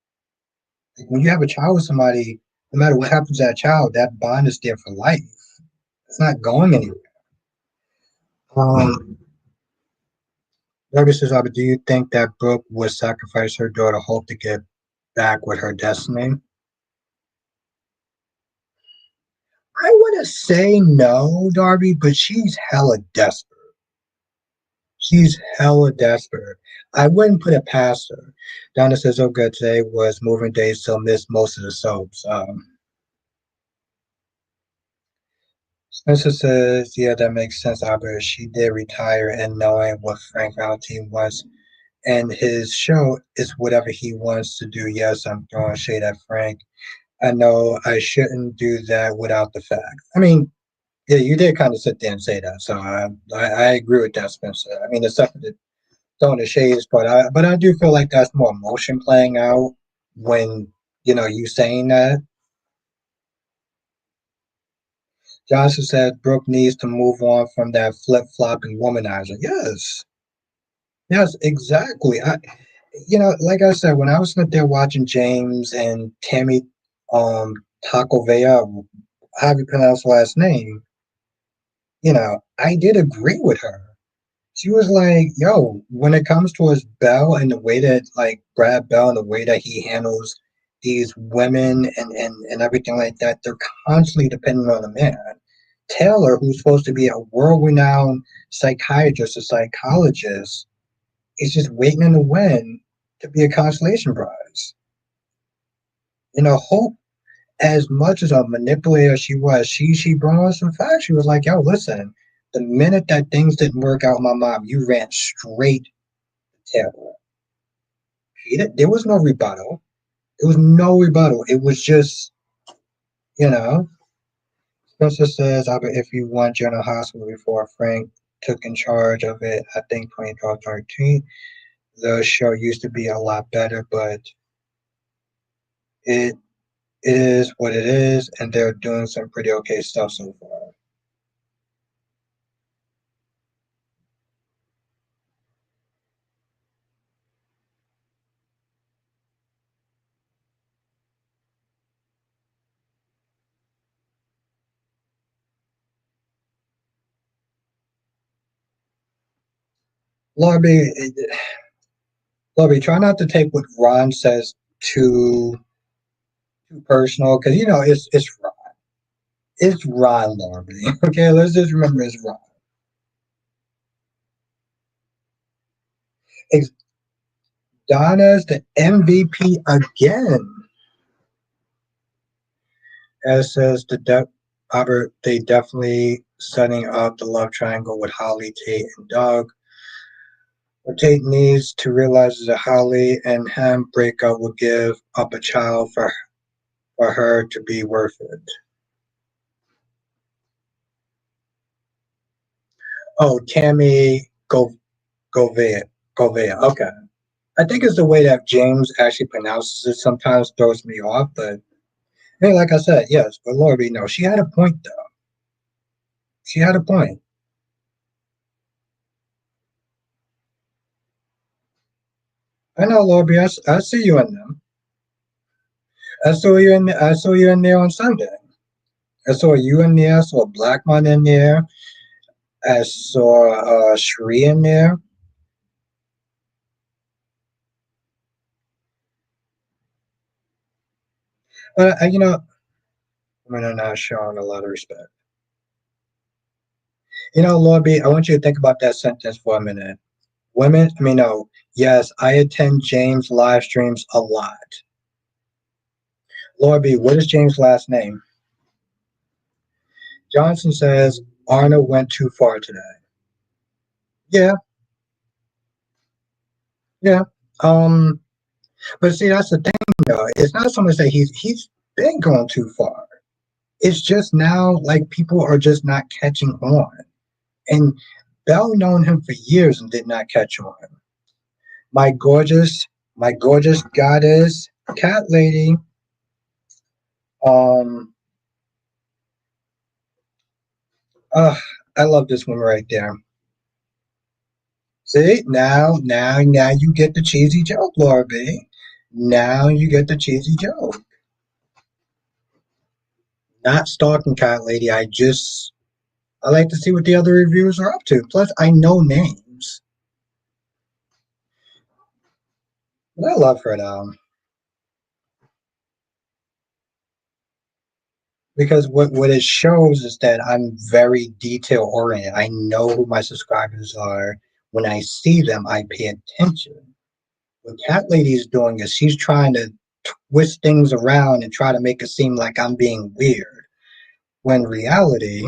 Like when you have a child with somebody, no matter what happens to that child, that bond is there for life. It's not going anywhere. Um, Debbie says, do you think that Brooke would sacrifice her daughter Hope to get back with her destiny? I wouldn't say no, Darby, but she's hella desperate. She's hella desperate. I wouldn't put it past her. Donna says, oh, good, today was moving day, so missed most of the soaps. Spencer says, yeah, that makes sense, Albert. She did retire and knowing what Frank Valentine was and his show is whatever he wants to do. Yes, I'm throwing shade at Frank. I know I shouldn't do that without the facts. I mean, yeah, you did kind of sit there and say that, so I agree with that, Spencer. I mean, it's definitely throwing the shades, but I do feel like that's more emotion playing out when you saying that. Johnson said Brooke needs to move on from that flip flopping womanizer. Yes, yes, exactly. Like I said, when I was sitting there watching James and Tammy, Takovea, how do you pronounce the last name? I did agree with her. She was like, "Yo, when it comes towards Bell and the way that like Brad Bell and the way that he handles these women and everything like that, they're constantly dependent on a man." Taylor, who's supposed to be a world-renowned psychiatrist, a psychologist, is just waiting in the wind to be a consolation prize. Hope, as much as a manipulator she was, she brought us some facts. She was like, "Yo, listen, the minute that things didn't work out with my mom, you ran straight to Taylor. There was no rebuttal. There was no rebuttal. It was just, you know." Spencer says, if you want General Hospital before Frank took in charge of it, I think 2012, 13, the show used to be a lot better, but it is what it is, and they're doing some pretty okay stuff so far. Lobby, Lobby, try not to take what Ron says too personal, because it's Ron. It's Ron, Lobby. Okay, let's just remember it's Ron. It's Donna's the MVP again. As says Albert, they definitely setting up the love triangle with Holly, Tate, and Doug. What Tate needs to realize is that Holly and him breakup will give up a child for her to be worth it. Oh, Tammy Govea. Govea. Okay. I think it's the way that James actually pronounces it sometimes throws me off, but hey, like I said, yes, but Lori, no, she had a point though. She had a point. I know, Lori, I see you in them. I saw you in there on Sunday. I saw you in there. I saw Blackman in there. I saw Shree in there. But women are not showing a lot of respect. Lord B, I want you to think about that sentence for a minute. Women, I mean, no, yes, I attend James live streams a lot. Lord B, what is James' last name? Johnson says Arnold went too far today. Yeah, yeah. Um, but see, that's the thing, though. It's not so much that he's been going too far. It's just now like people are just not catching on. And Bell known him for years and did not catch on. My gorgeous, my gorgeous goddess, cat lady. Um, uh, I love this one right there. See, now you get the cheesy joke, Laura B. Now you get the cheesy joke. Not stalking cat lady. I like to see what the other reviewers are up to. Plus, I know names. But I love her though. Because what it shows is that I'm very detail oriented. I know who my subscribers are. When I see them, I pay attention. What Cat Lady is doing is she's trying to twist things around and try to make it seem like I'm being weird. When reality,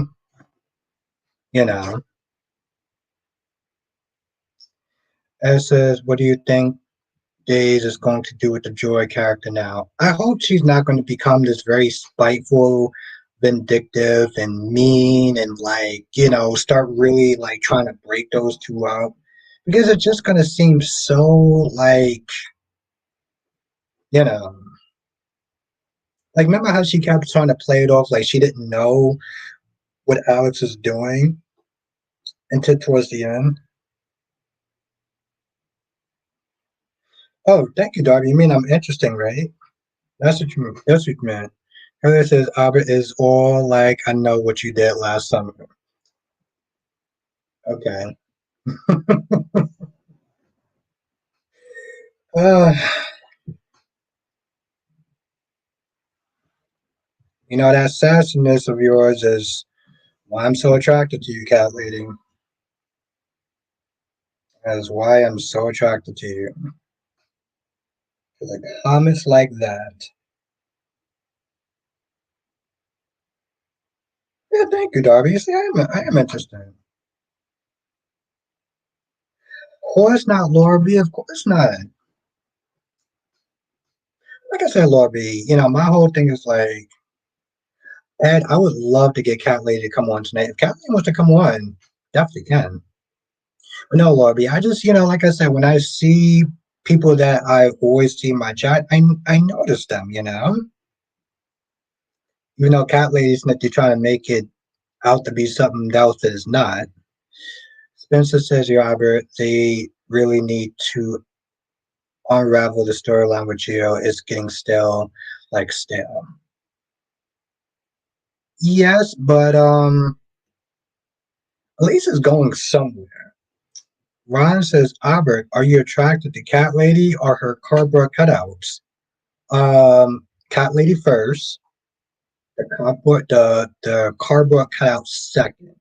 you know. It says, what do you think Days is going to do with the Joy character now? I hope she's not going to become this very spiteful, vindictive, and mean, and like, start really like trying to break those two up. Because it's just going to seem so like, you know, like remember how she kept trying to play it off like she didn't know what Alex was doing until towards the end? Oh, thank you, Darby. You mean I'm interesting, right? That's what you mean. That's what you meant. And it says Albert is all like, I know what you did last summer. Okay. Uh, that sassiness of yours is why I'm so attracted to you, cat lady. That is why I'm so attracted to you. Because comments like that. Yeah, thank you, Darby. You see, I am interested. Of course not, Laura B. Of course not. Like I said, Laura B, my whole thing is like, Ed, I would love to get Cat Lady to come on tonight. If Cat Lady wants to come on, definitely can. But no, Lobby, I just, like I said, when I see people that I always see in my chat, I notice them, Even though Cat Lady's that they're trying to make it out to be something else that is not. Spencer says, Robert, they really need to unravel the storyline with Gio. It's getting stale, like stale. Yes, but at least it's going somewhere. Ron says, Albert, are you attracted to Cat Lady or her cardboard cutouts? Cat Lady first, the cardboard cutout second.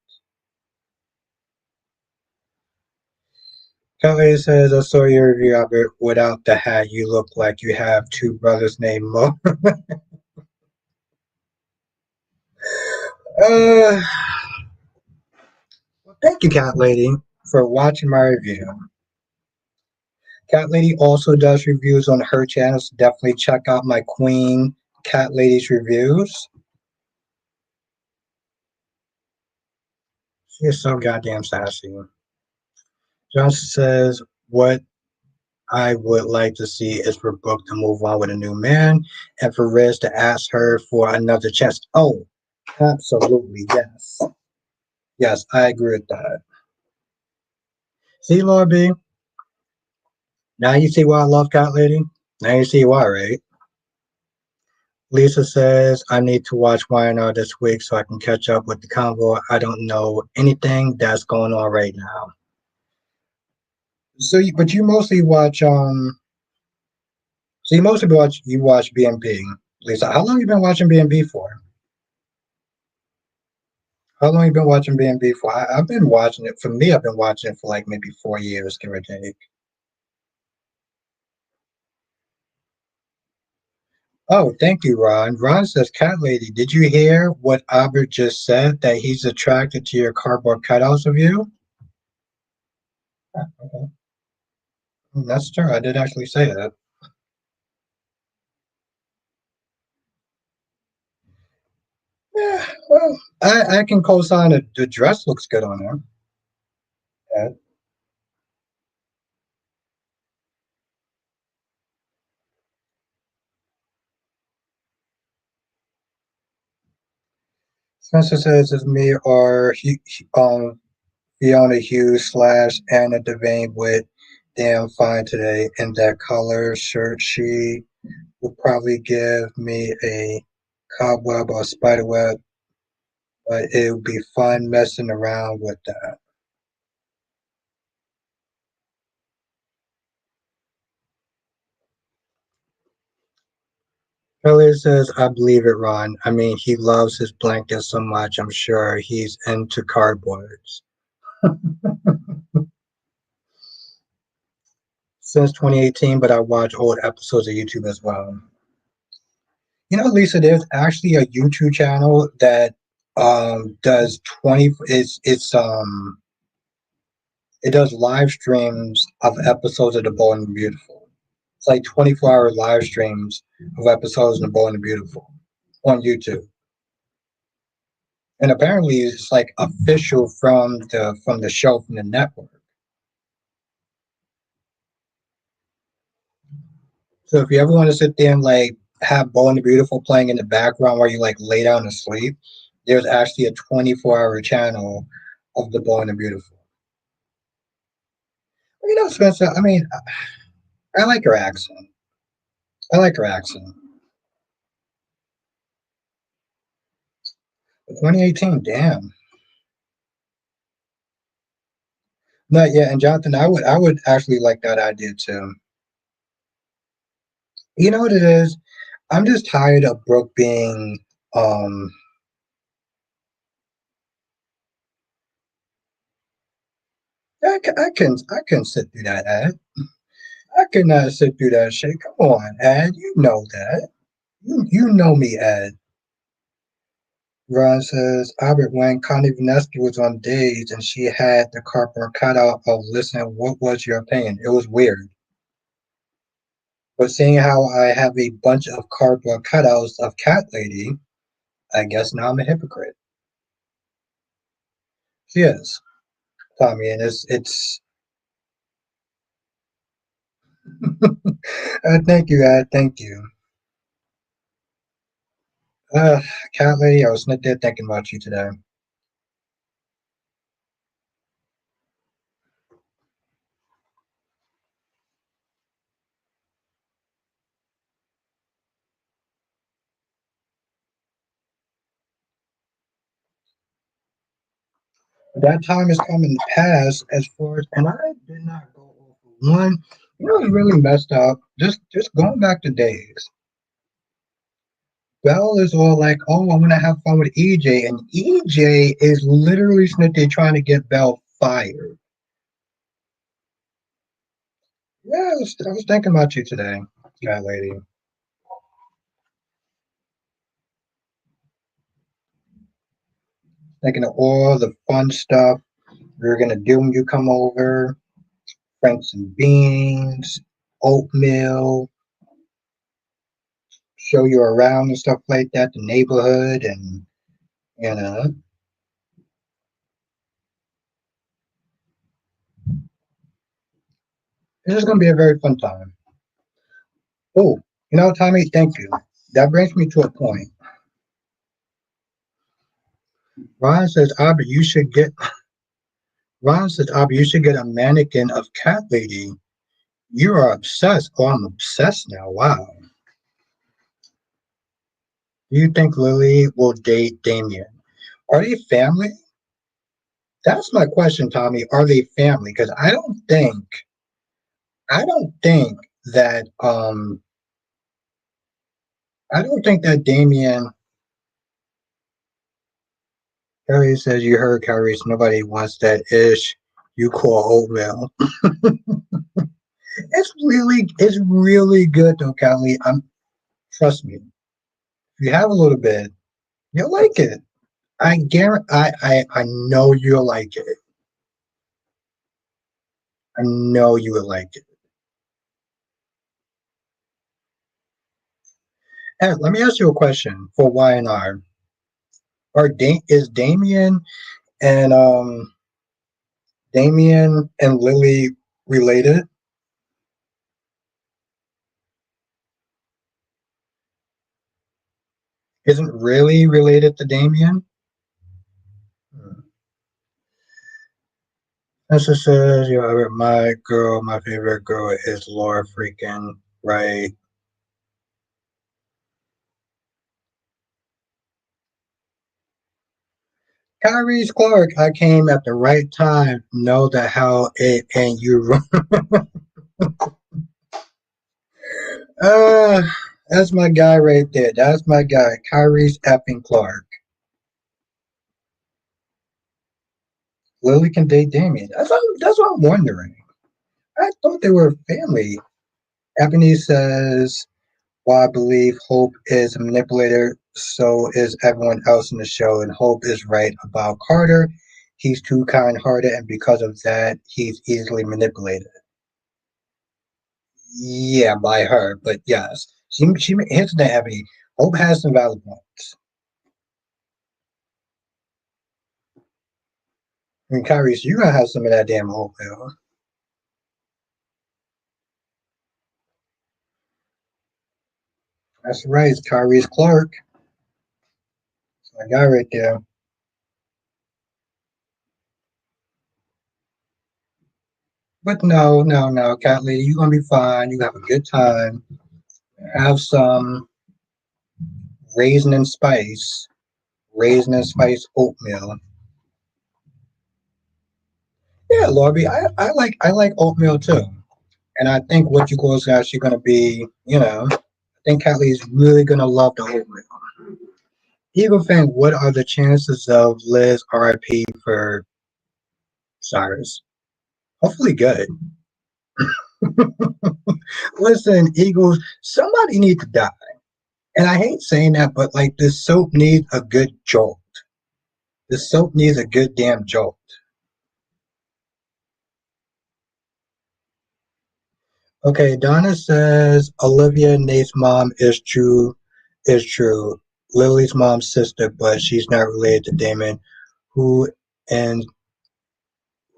Cat Lady says, I saw your review, Albert. Without the hat, you look like you have two brothers named Mo. uh, well, thank you, Cat Lady, for watching my review. Cat Lady also does reviews on her channel, so definitely check out my Queen Cat Lady's reviews. She is so goddamn sassy. Johnson says, what I would like to see is for Brooke to move on with a new man and for Riz to ask her for another chance. Oh, absolutely, yes. Yes, I agree with that. See, Laura B, now you see why I love Cat Lady? Now you see why, right? Lisa says, I need to watch YNR this week so I can catch up with the convo. I don't know anything that's going on right now. But you mostly watch, so you watch BNB. Lisa, how long you been watching BNB for? How long you been watching B&B for? I've been watching it. For me, I've been watching it for like maybe 4 years, give or take. Oh, thank you, Ron. Ron says, Cat Lady, did you hear what Albert just said? That he's attracted to your cardboard cutouts of you? Okay. That's true. I did actually say that. Yeah, well, I can co-sign it. The dress looks good on her. Yeah. Spencer says, it's me or Fiona Hughes slash Anna Devane with damn fine today in that color shirt. She will probably give me a cobweb or spiderweb, but it would be fun messing around with that. Elliot says, I believe it, Ron. I mean, he loves his blanket so much, I'm sure he's into cardboards. Since 2018, but I watch old episodes of YouTube as well. Lisa, there's actually a YouTube channel that does 20 it does live streams of episodes of The Bold and the Beautiful. It's like 24-hour live streams of episodes of The Bold and the Beautiful on YouTube. And apparently it's like official from the show from the network. So if you ever want to sit there and like have Bold and the Beautiful playing in the background while you like lay down to sleep, there's actually a 24-hour channel of The Bold and the Beautiful. You know, Spencer, I mean, I like her accent. I like her accent. 2018, damn. No, yeah, and Jonathan, I would actually like that idea too. You know what it is? I'm just tired of Brooke being um I can sit through that ad. I cannot sit through that shit. Come on, ad. You know that. You know me, ad. Ron says Albert when Connie Vanessa was on days and she had the cardboard cutout of listen, what was your opinion? It was weird. But seeing how I have a bunch of cardboard cutouts of Cat Lady, I guess now I'm a hypocrite. She is, Tommy, and it's thank you, ad, thank you. Uh Cat Lady, I was not there thinking about you today. That time is coming to pass as far as and I did not go over one. You know it's really messed up. Just going back to days. Belle is all like, "Oh, I want to have fun with EJ," and EJ is literally sitting there trying to get Belle fired. Yeah, I was thinking about you today, guy lady. Thinking of all the fun stuff we are gonna do when you come over. Franks and beans, oatmeal, show you around and stuff like that, the neighborhood, and you know, it's just gonna be a very fun time. Oh, you know, Tommy, thank you. That brings me to a point. Ron says, Aubrey, you should get Ron says, Aubrey, you should get a mannequin of Cat Lady. You are obsessed. Oh, I'm obsessed now. Wow. Do you think Lily will date Damien? Are they family? That's my question, Tommy. Are they family? Because I don't think that I don't think that Damien Carrie says you heard Carrie, nobody wants that ish you call oatmeal. It's really good though, Callie. I'm trust me. If you have a little bit, you'll like it. I guarantee I know you'll like it. I know you will like it. And let me ask you a question for Y&R. Is and Damien and Lily related? Isn't really related to Damien? Hmm. Esther says, you know, my favorite girl is Laura freaking right. Kyrie's Clark, I came at the right time. Know the how it and you. uh, that's my guy right there. That's my guy, Kyrie's effing Clark. Lily can date Damien. That's what I'm wondering. I thought they were family. Ebony says, well, I believe Hope is a manipulator. So is everyone else in the show, and Hope is right about Carter. He's too kind-hearted, and because of that, he's easily manipulated. Yeah, by her, but yes, she hits the heavy. Hope has some valid points. And Kyrie, so you gotta have some of that damn Hope, yo. That's right, it's Kyrie's Clark. So I got right there. But no, no, no, cat lady, you're gonna be fine. You have a good time. Have some raisin and spice, raisin and spice oatmeal. Yeah, Lorby, I like oatmeal too. And I think what you girls are actually gonna be, I think Catley's really gonna love the oatmeal. Eagle fan, what are the chances of Liz RIP for Cyrus? Hopefully good. Listen, Eagles, somebody needs to die. And I hate saying that, but like this soap needs a good jolt. The soap needs a good damn jolt. Okay, Donna says Olivia Nate's mom is true. Lily's mom's sister, but she's not related to Damon, who and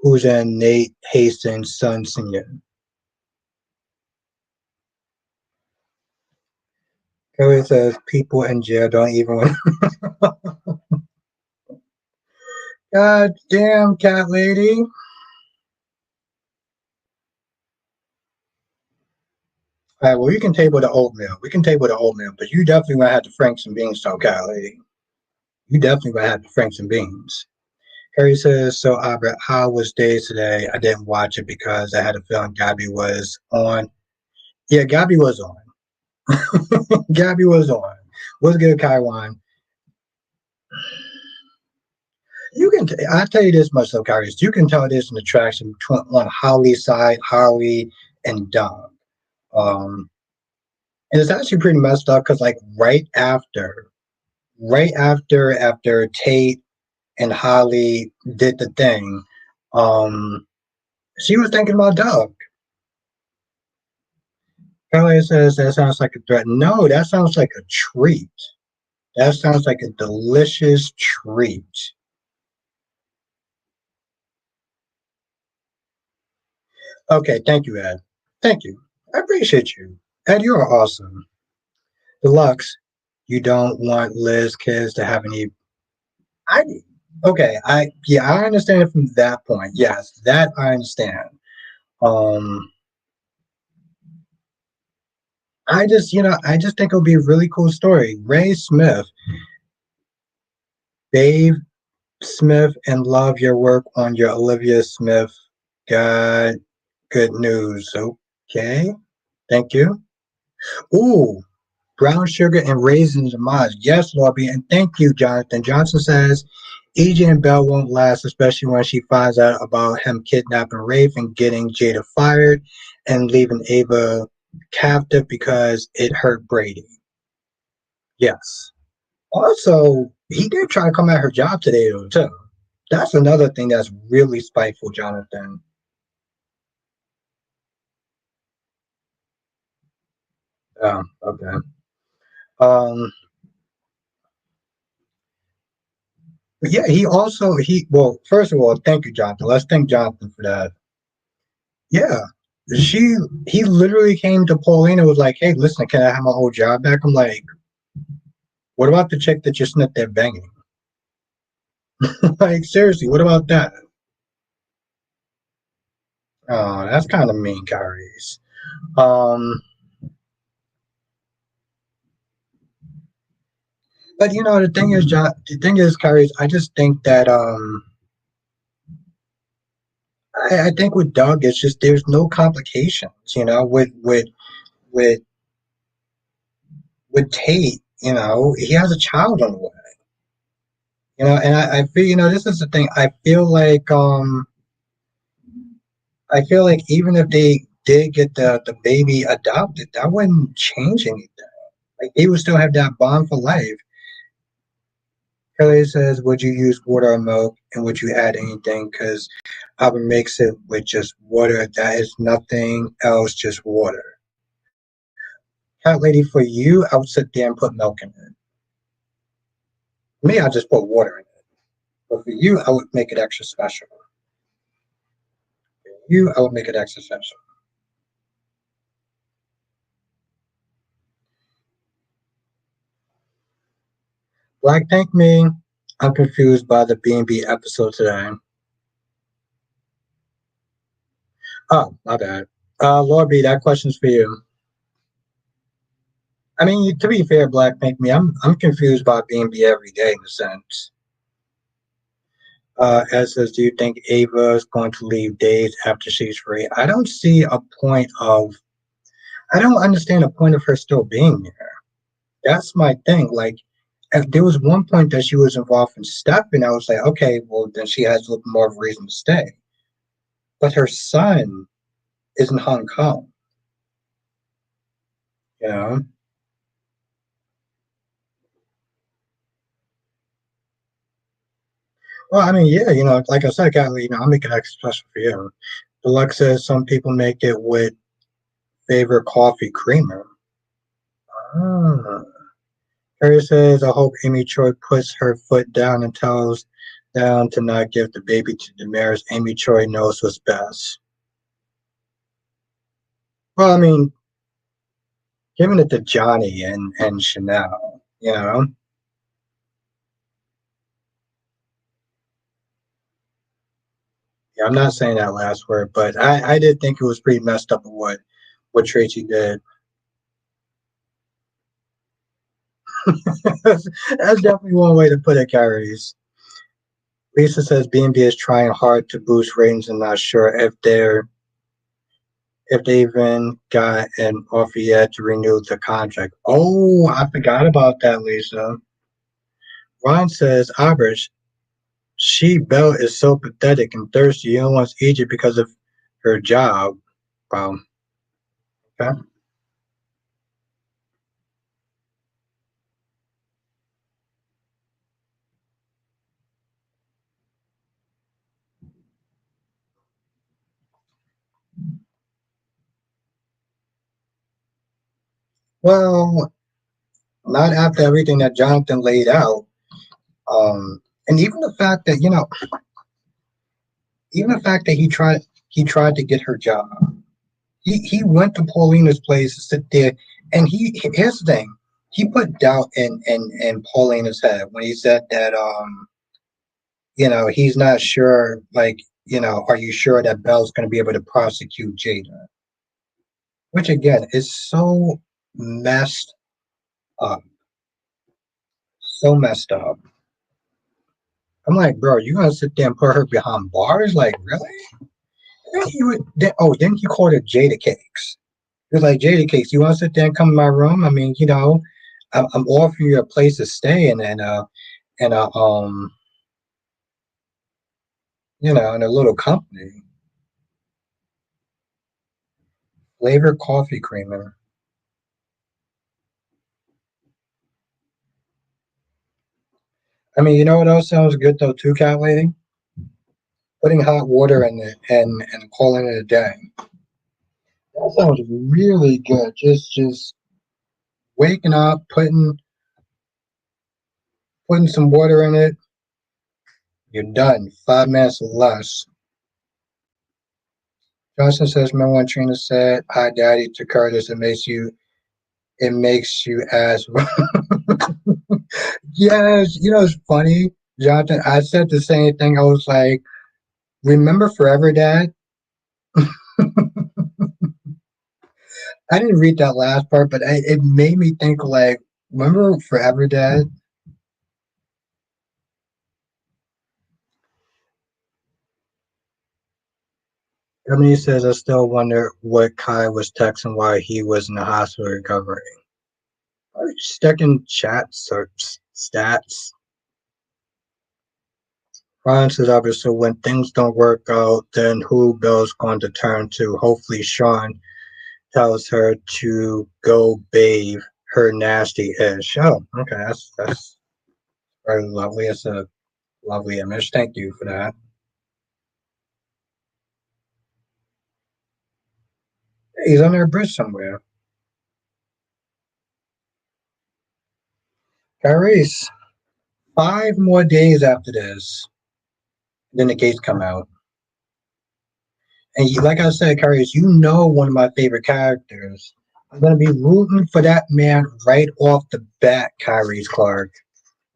who's in Nate Hastings' son senior. Kelly says people in jail don't even God damn cat lady. All right, well, we can table the oatmeal. We can table the oatmeal, but you definitely gonna have to frank some beans, though, cat lady. You definitely gonna have to frank some beans. Harry says, so Albert, how was Days today? I didn't watch it because I had a feeling Gabby was on. Yeah, Gabby was on. Gabby was on. What's good, Kaiwan? I'll tell you this much, though, Kyrie. You can tell there's an attraction between, on Holly's side, Holly and Dom. Um, and it's actually pretty messed up because, like, after Tate and Holly did the thing, um, she was thinking about Doug. Kelly says that sounds like a threat. No, that sounds like a treat. That sounds like a delicious treat. Okay, thank you, Ed. Thank you. I appreciate you. Ed, you are awesome. Deluxe, you don't want Liz kids to have any. I okay. I understand it from that point. Yes, that I understand. Um, I just think it'll be a really cool story. Ray Smith, Dave Smith, and love your work on your Olivia Smith. Got good news. Okay, thank you. Ooh, brown sugar and raisins and maz. Yes, Lobby, and thank you, Jonathan. Johnson says EJ and Belle won't last, especially when she finds out about him kidnapping Rafe and getting Jada fired and leaving Ava captive because it hurt Brady. Yes. Also, he did try to come at her job today, though, too. That's another thing that's really spiteful, Jonathan. Okay. Um, but yeah, well, first of all, thank you, Jonathan. Let's thank Jonathan for that. Yeah. She he literally came to Paulina and was like, hey, listen, can I have my old job back? I'm like, what about the chick that just snipped there banging? Like, seriously, what about that? Oh, that's kind of mean, Kyrie's. Um, but the thing is, Kyrie's, I just think that I think with Doug, it's just there's no complications, with with Tate, he has a child on the way. And I feel, this is the thing. I feel like even if they did get the baby adopted, that wouldn't change anything. Like they would still have that bond for life. Kelly says, would you use water or milk? And would you add anything? Because I would mix it with just water. That is nothing else, just water. Cat lady, for you, I would sit there and put milk in it. Me, I just put water in it. But for you, I would make it extra special. You, I would make it extra special. Blackpink me, I'm confused by the B&B episode today. Oh, my bad. Lord B, that question's for you. I mean, to be fair, Blackpink me, I'm confused by B&B every day in a sense. As says, do you think Ava is going to leave days after she's free? I don't see a point of. I don't understand the point of her still being there. That's my thing. Like, if there was one point that she was involved in stuff, and I was like, okay, well, then she has a little more of a reason to stay. But her son is in Hong Kong, you know? Well, I mean, yeah, like I said, Kylie, I'll make it extra special for you. Deluxe says some people make it with favorite coffee creamer. Ah. Harry says, I hope Amy Choi puts her foot down and tells them to not give the baby to Damaris. Amy Choi knows what's best. Well, I mean, giving it to Johnny and Chanel, you know? Yeah, I'm not saying that last word, but I did think it was pretty messed up what Tracy did. That's definitely one way to put it, Carries. Lisa says B&B is trying hard to boost ratings and not sure if they even got an offer yet to renew the contract. Oh, I forgot about that, Lisa. Ron says, Albert, she Belle is so pathetic and thirsty. You don't want Egypt because of her job. Wow. Okay. Well, not after everything that Jonathan laid out. And even the fact that even the fact that he tried to get her job. He went to Paulina's place to sit there, and here's the thing. He put doubt in Paulina's head when he said that he's not sure, like, are you sure that Belle's going to be able to prosecute Jada? Which again is so messed up, so messed up. I'm like, bro, you gonna sit there and put her behind bars? Like, really? Then he called it Jada Cakes. He was like, Jada Cakes, you want to sit there and come in my room? I mean, I'm offering you a place to stay and in a little company. Flavor coffee creamer. I mean, you know what else sounds good though too, cat lady? Putting hot water in it and calling it a day. That sounds really good. Just waking up, putting some water in it. You're done. 5 minutes or less. Johnson says, remember when Trina said, "Hi, Daddy" to Curtis? It makes you ask. Yes, it's funny, Jonathan. I said the same thing. I was like, "Remember Forever, Dad?" I didn't read that last part, but it made me think like, "Remember Forever, Dad?" Emily says, "I still wonder what Kai was texting while he was in the hospital recovering." Probably checking chats or stats. Ryan says, obviously, when things don't work out, then who Bill's going to turn to? Hopefully, Sean tells her to go bathe her nasty ish. Oh, okay, that's Very lovely. It's a lovely image. Thank you for that. He's under a bridge somewhere. Tyrese, 5 more days after this, then the gates come out. And like I said, Tyrese, you know one of my favorite characters. I'm gonna be rooting for that man right off the bat, Tyrese Clark.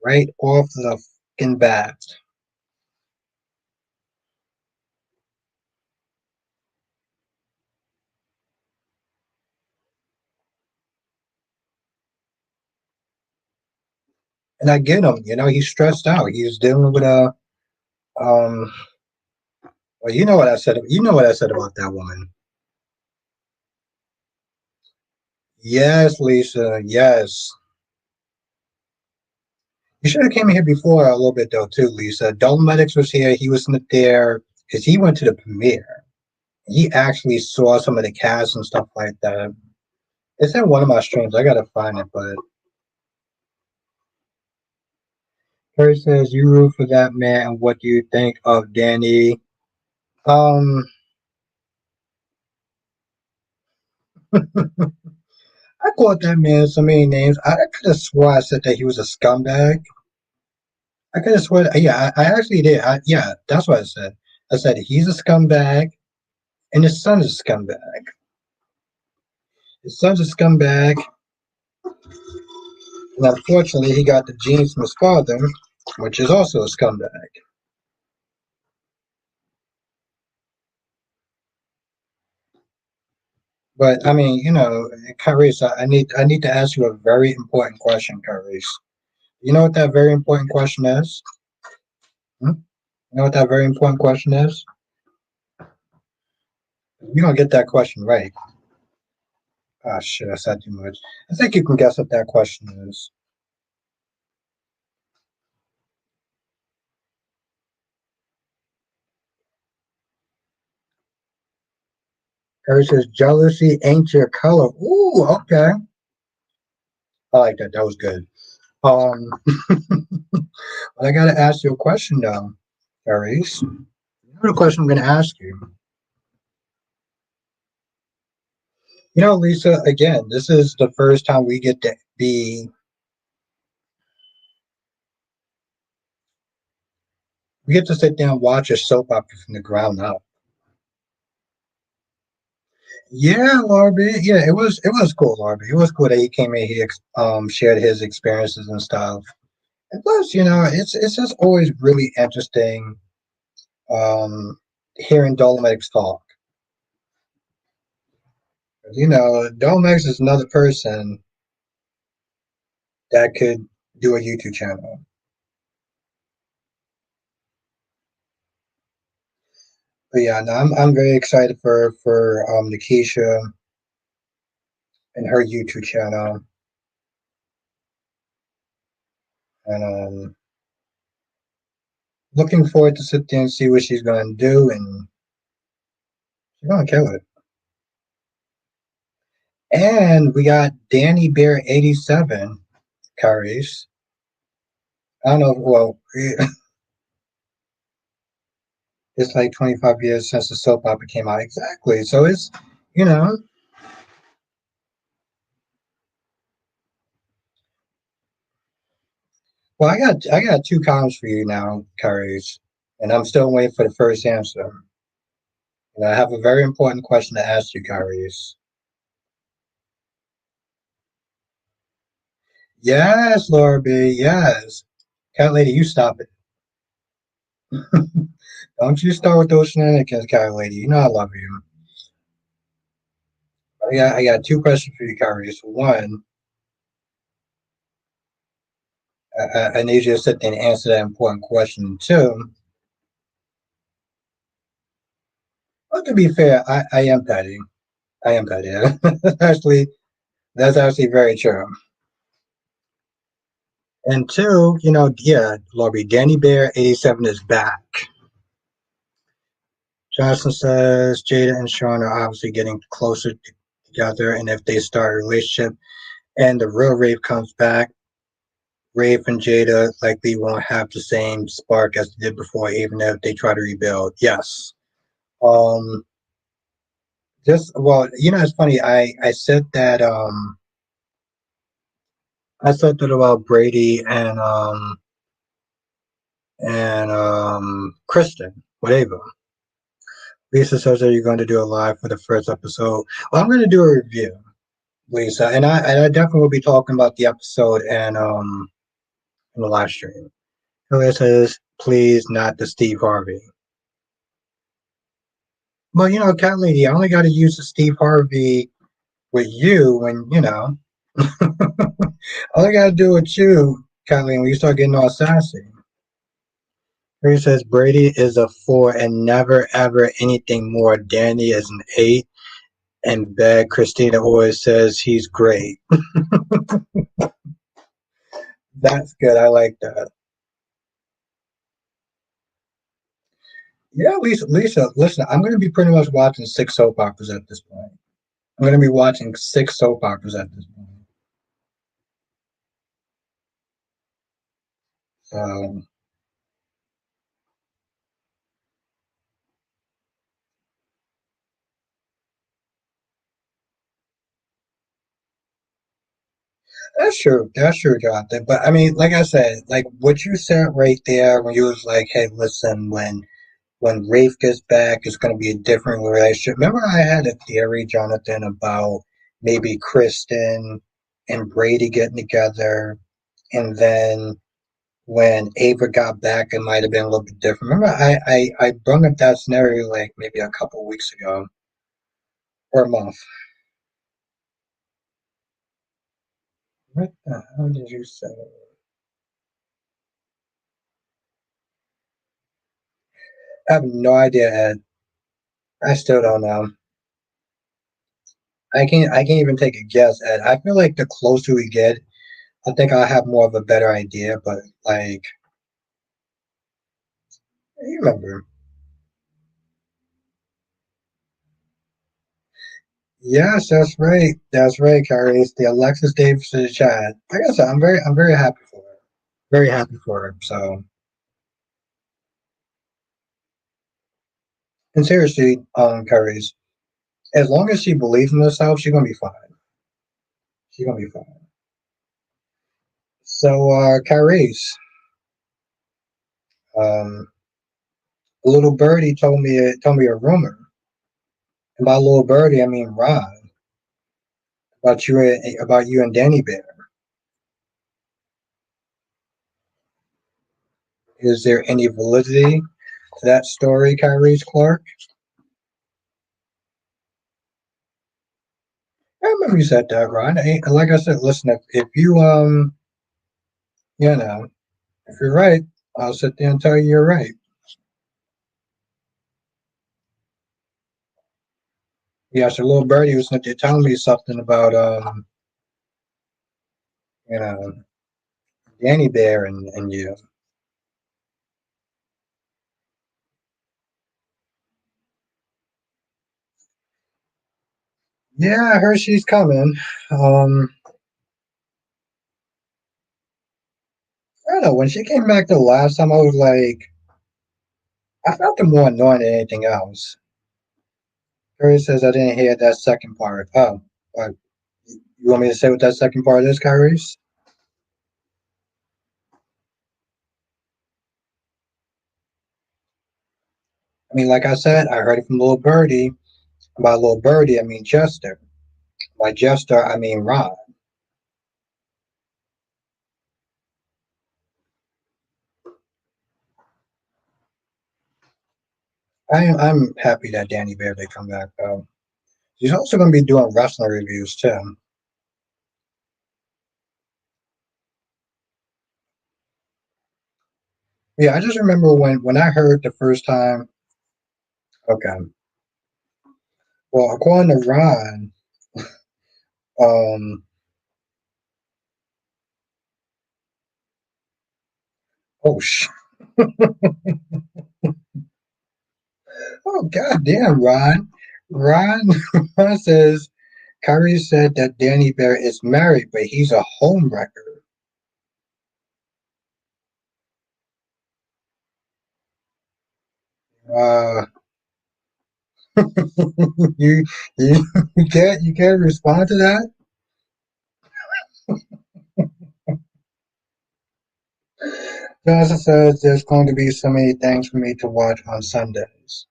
Right off the fucking bat. And I get him, he's stressed out. He's dealing with a um well, you know what I said about that woman. Yes, Lisa, yes. You should have came here before a little bit though too, Lisa. Dolmetics was here. He wasn't there because he went to the premiere. He actually saw some of the cast and stuff like that. It's in one of my streams. I gotta find it, but Harry says you root for that man. And what do you think of Danny? Um, I called that man so many names. I could have swore I said that he was a scumbag. I could have sworn. Yeah, I actually did. Yeah, that's what I said. I said he's a scumbag and his son's a scumbag. His son's a scumbag, and unfortunately, he got the genes from his father, which is also a scumbag. But I mean, Carice, I need to ask you a very important question, Carice. You know what that very important question is? Hmm? You know what that very important question is? You're gonna get that question right. Ah, shit, I said too much. I think you can guess what that question is. Carice says, jealousy ain't your color. Ooh, okay. I like that. That was good. But I gotta ask you a question though, Carice. You know the question I'm gonna ask you. Lisa, again, this is the first time we get to sit down and watch a soap opera from the ground up. Yeah, Larby. Yeah, it was cool, Larby. It was cool that he came in. He shared his experiences and stuff. And plus, it's just always really interesting hearing Dolomitics talk. Dolomitics is another person that could do a YouTube channel. But yeah, no, I'm very excited for Nikisha and her YouTube channel, and looking forward to sit there and see what she's gonna do, and she's gonna kill it. And we got Danny Bear 87 carries. I don't know. Well, it's like 25 years since the soap opera came out. Exactly. So you know. Well, I got two comments for you now, carries, and I'm still waiting for the first answer. And I have a very important question to ask you, carries. Yes, Laura B. Yes, cat lady, you stop it. Don't you start with those shenanigans, cat lady. You know I love you. I got two questions for you, carries. One, I need you to sit there and answer that important question. Two, well, to be fair, I am petty. I am petty. actually, that's actually very true. And two, yeah, Lobby, Danny Bear 87 is back. Johnson says Jada and Sean are obviously getting closer together, and if they start a relationship and the real rape comes back, Rafe and Jada likely won't have the same spark as they did before, even if they try to rebuild. Yes. Um, just well, it's funny. I said that about Brady and Kristen, whatever. Lisa says that you're going to do a live for the first episode. Well, I'm going to do a review, Lisa, and I definitely will be talking about the episode and in the live stream. So it says, please not the Steve Harvey. Well, Cat Lady, I only got to use the Steve Harvey with you when all I got to do with you, Cat Lady, when you start getting all sassy. He says Brady is a 4 and never ever anything more. Danny is an 8 and bad. Christina always says he's great. That's good. I like that. Yeah, Lisa, listen, I'm going to be pretty much watching 6 soap operas at this point. I'm going to be watching 6 soap operas at this point. So that's true. That's true, Jonathan. But I mean, like I said, like what you said right there when you was like, "Hey, listen, when Rafe gets back, it's going to be a different relationship." Remember, I had a theory, Jonathan, about maybe Kristen and Brady getting together, and then when Ava got back, it might have been a little bit different. Remember, I brought up that scenario like maybe a couple of weeks ago or a month. What the hell did you say? I have no idea, Ed. I still don't know. I can't even take a guess, Ed. I feel like the closer we get, I think I'll have more of a better idea. But like, you remember? Yes, that's right. That's right, Carrie. It's the Alexis Davis in the chat. Like I said, I'm very happy for her. Very happy for her. So, and seriously, Carrie's, as long as she believes in herself, she's gonna be fine. She's gonna be fine. So, Carrie's, um, a little birdie told me a rumor. And by little birdie, I mean Ron, about you and Danny Bear. Is there any validity to that story, Kyrie's Clark? I remember you said that, Ron. Like I said, listen, if you you know, if you're right, I'll sit there and tell you you're right. Yeah, so little birdie was telling me something about you know, Danny Bear and you. Yeah, I heard she's coming. Um, I don't know. When she came back the last time, I was like, I felt her more annoying than anything else. Kyrie says I didn't hear that second part. Oh, you want me to say what that second part is, Kyrie? I mean, like I said, I heard it from Little Birdie. By Little Birdie, I mean Jester. By Jester, I mean Ron. I'm happy that Danny Bear did come back though. He's also going to be doing wrestling reviews too. Yeah, I just remember when I heard the first time. Okay, well, according to Ron, um, oh oh goddamn, Ron, Ron says Kyrie said that Danny Bear is married, but he's a home wrecker. Uh, you you can't respond to that. Johnson says there's going to be so many things for me to watch on Sundays.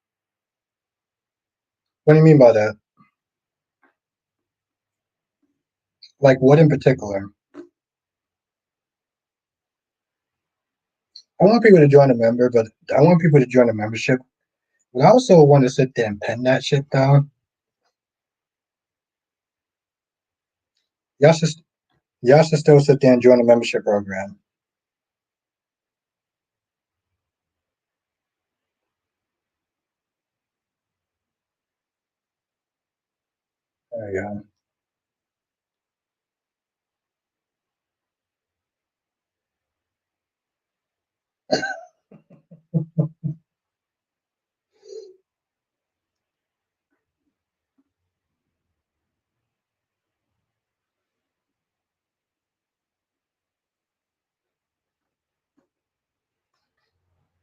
What do you mean by that? Like what in particular? I want people to join a member, but I want people to join a membership. But I also want to sit there and pen that shit down. Y'all should y'all should still sit there and join a membership program. There you go.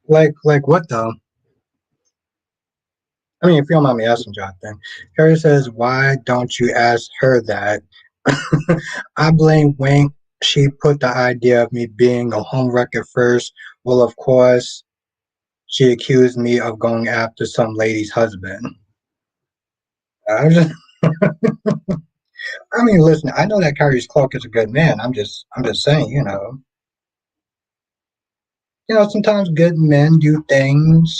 Like what though? I mean, if you don't mind me asking, Jonathan, Harry says, "Why don't you ask her that?" I blame Wink. She put the idea of me being a homewrecker first. Well, of course, she accused me of going after some lady's husband. I just, I mean, listen, I know that Kyrie's Clark is a good man. I'm just saying, sometimes good men do things,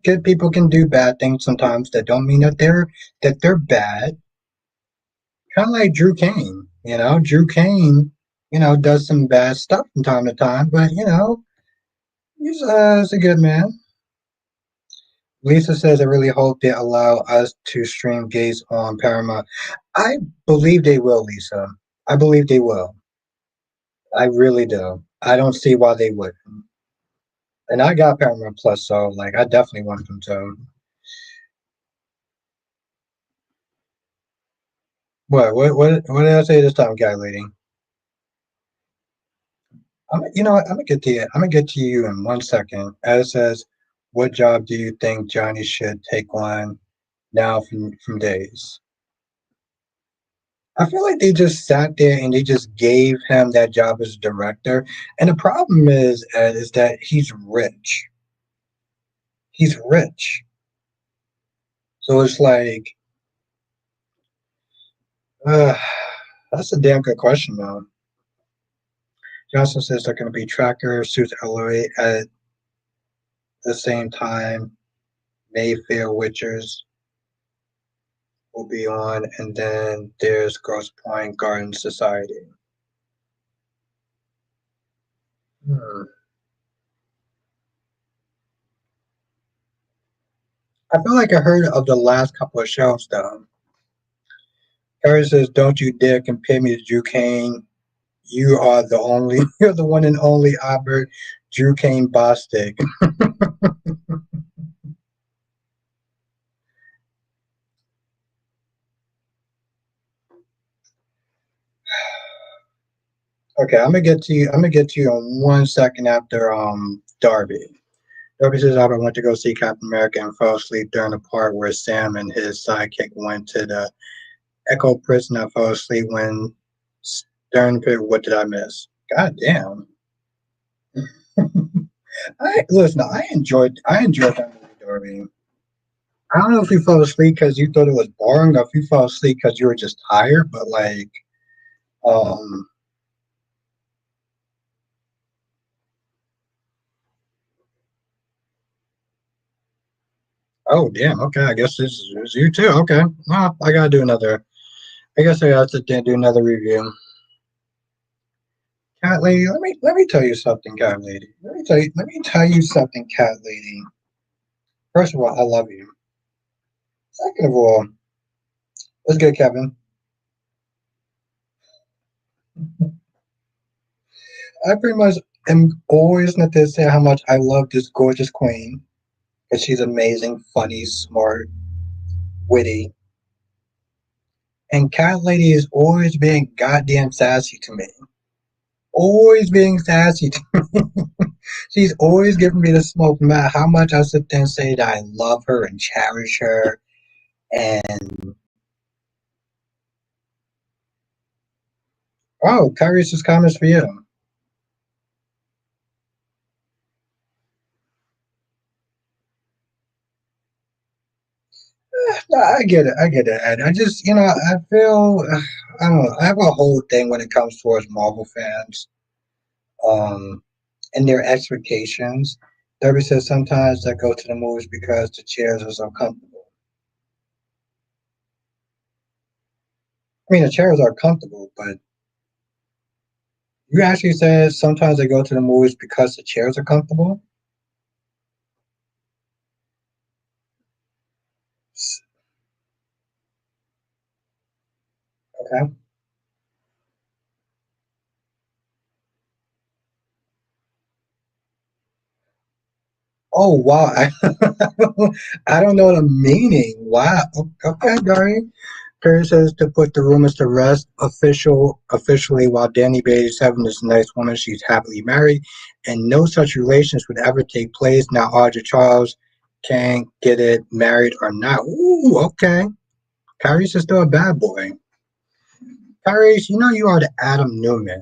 good people can do bad things sometimes that don't mean that they're bad. Kind of like Drew Kane, Drew Kane, does some bad stuff from time to time, but he's a good man. Lisa says, I really hope they allow us to stream gays on Paramount. I believe they will, Lisa. I believe they will. I really do. I don't see why they wouldn't. And I got Paramount Plus, so like I definitely want them to. What did I say this time, guy lady? I'm gonna get to you. I'm gonna get to you in 1 second. As it says, what job do you think Johnny should take on now from Days? I feel like they just sat there and they just gave him that job as director. And the problem is, Ed, is that he's rich. He's rich. So it's like, uh, that's a damn good question, though. Johnson says they're going to be tracker suits Ellery at the same time. Mayfair Witchers will be on, and then there's Grosse Point Garden Society. Hmm. I feel like I heard of the last couple of shows, though. Harry says, "Don't you dare compare me to Drew Kane. You are the only, you're the one and only Albert Drew Kane Bostic." Okay, I'm gonna get to you. I'm gonna get to you in 1 second after Darby. Darby says Albert went to go see Captain America and fell asleep during the part where Sam and his sidekick went to the Echo Prison. I fell asleep when Stern pit. What did I miss? God damn. I listen. I enjoyed that movie, Darby. I don't know if you fell asleep because you thought it was boring, or if you fell asleep because you were just tired. But like, um, oh damn. Okay, I guess this is you too. Okay, well, I gotta do another. I guess I gotta sit there and do another review. Cat lady, let me tell you something, cat lady. Let me tell you something, cat lady. First of all, I love you. Second of all, let's get Kevin. I pretty much am always going to say how much I love this gorgeous queen. Because she's amazing, funny, smart, witty. And Cat Lady is always being goddamn sassy to me. always being sassy. She's always giving me the smoke, no matter how much I sit there and say that I love her and cherish her. And oh, Kyrie's comments for you. No, I get it. I get it. And I just, I feel, I don't know. I have a whole thing when it comes towards Marvel fans, um, and their expectations. Derby says sometimes I go to the movies because the chairs are so comfortable. I mean, the chairs are comfortable, but you actually said sometimes I go to the movies because the chairs are comfortable. Okay. Oh wow! I don't know the meaning. Wow. Okay, Gary. Perry says to put the rumors to rest officially while Danny Bay is having this nice woman she's happily married and no such relations would ever take place. Now Audrey Charles can't get it married or not. Ooh, okay. Kyrie's is still a bad boy. Kyrie's, you are the Adam Newman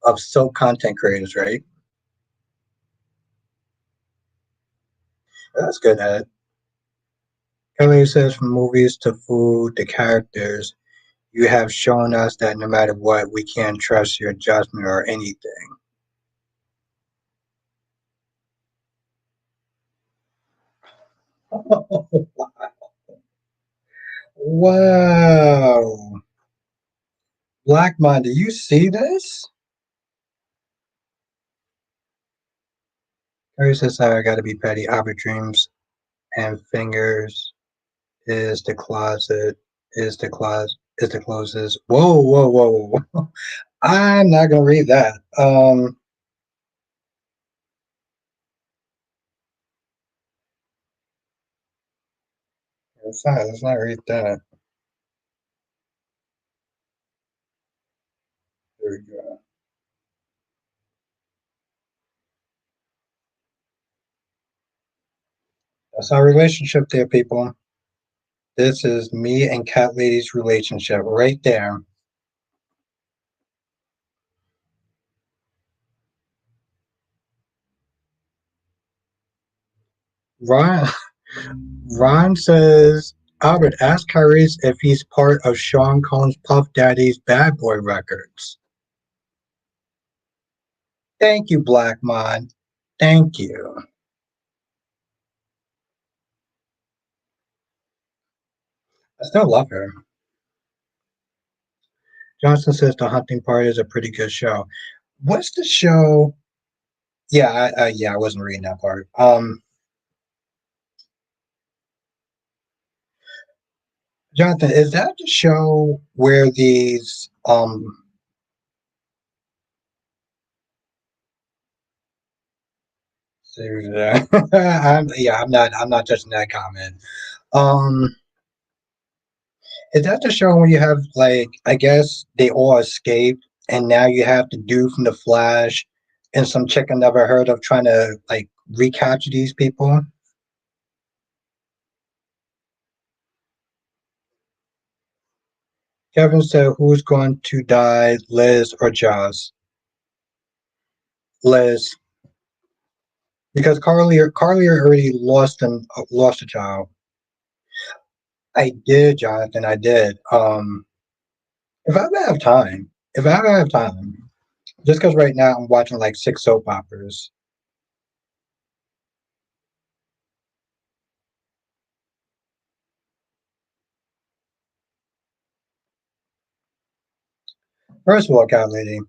of soap content creators, right? That's good, Ed. Kyrie says from movies to food to characters, you have shown us that no matter what, we can't trust your judgment or anything. Wow. Black Man, do you see this? Harry says, I gotta be petty. Albert Dreams and Fingers is the closet, is the closest. Whoa, whoa, whoa, whoa. I'm not gonna read that. Let's not read that. There we go. That's our relationship there, people. This is me and Cat Lady's relationship right there. Ron Ron says, Albert, ask Kyrie's if he's part of Sean Combs' Puff Daddy's Bad Boy Records. Thank you, Black Mon. Thank you. I still love her. Johnson says The Hunting Party is a pretty good show. What's the show? Yeah, I wasn't reading that part. Jonathan, is that the show where these I'm not touching that comment. Um, is that the show where you have like I guess they all escaped and now you have the dude from the Flash and some chick I never heard of trying to like recapture these people? Kevin said, "Who's going to die, Liz or Joss?" Liz, because Carly already lost a child. I did, Jonathan. I did. If I ever have time, if I ever have time, just because right now I'm watching like six soap operas. First of all, cat lady,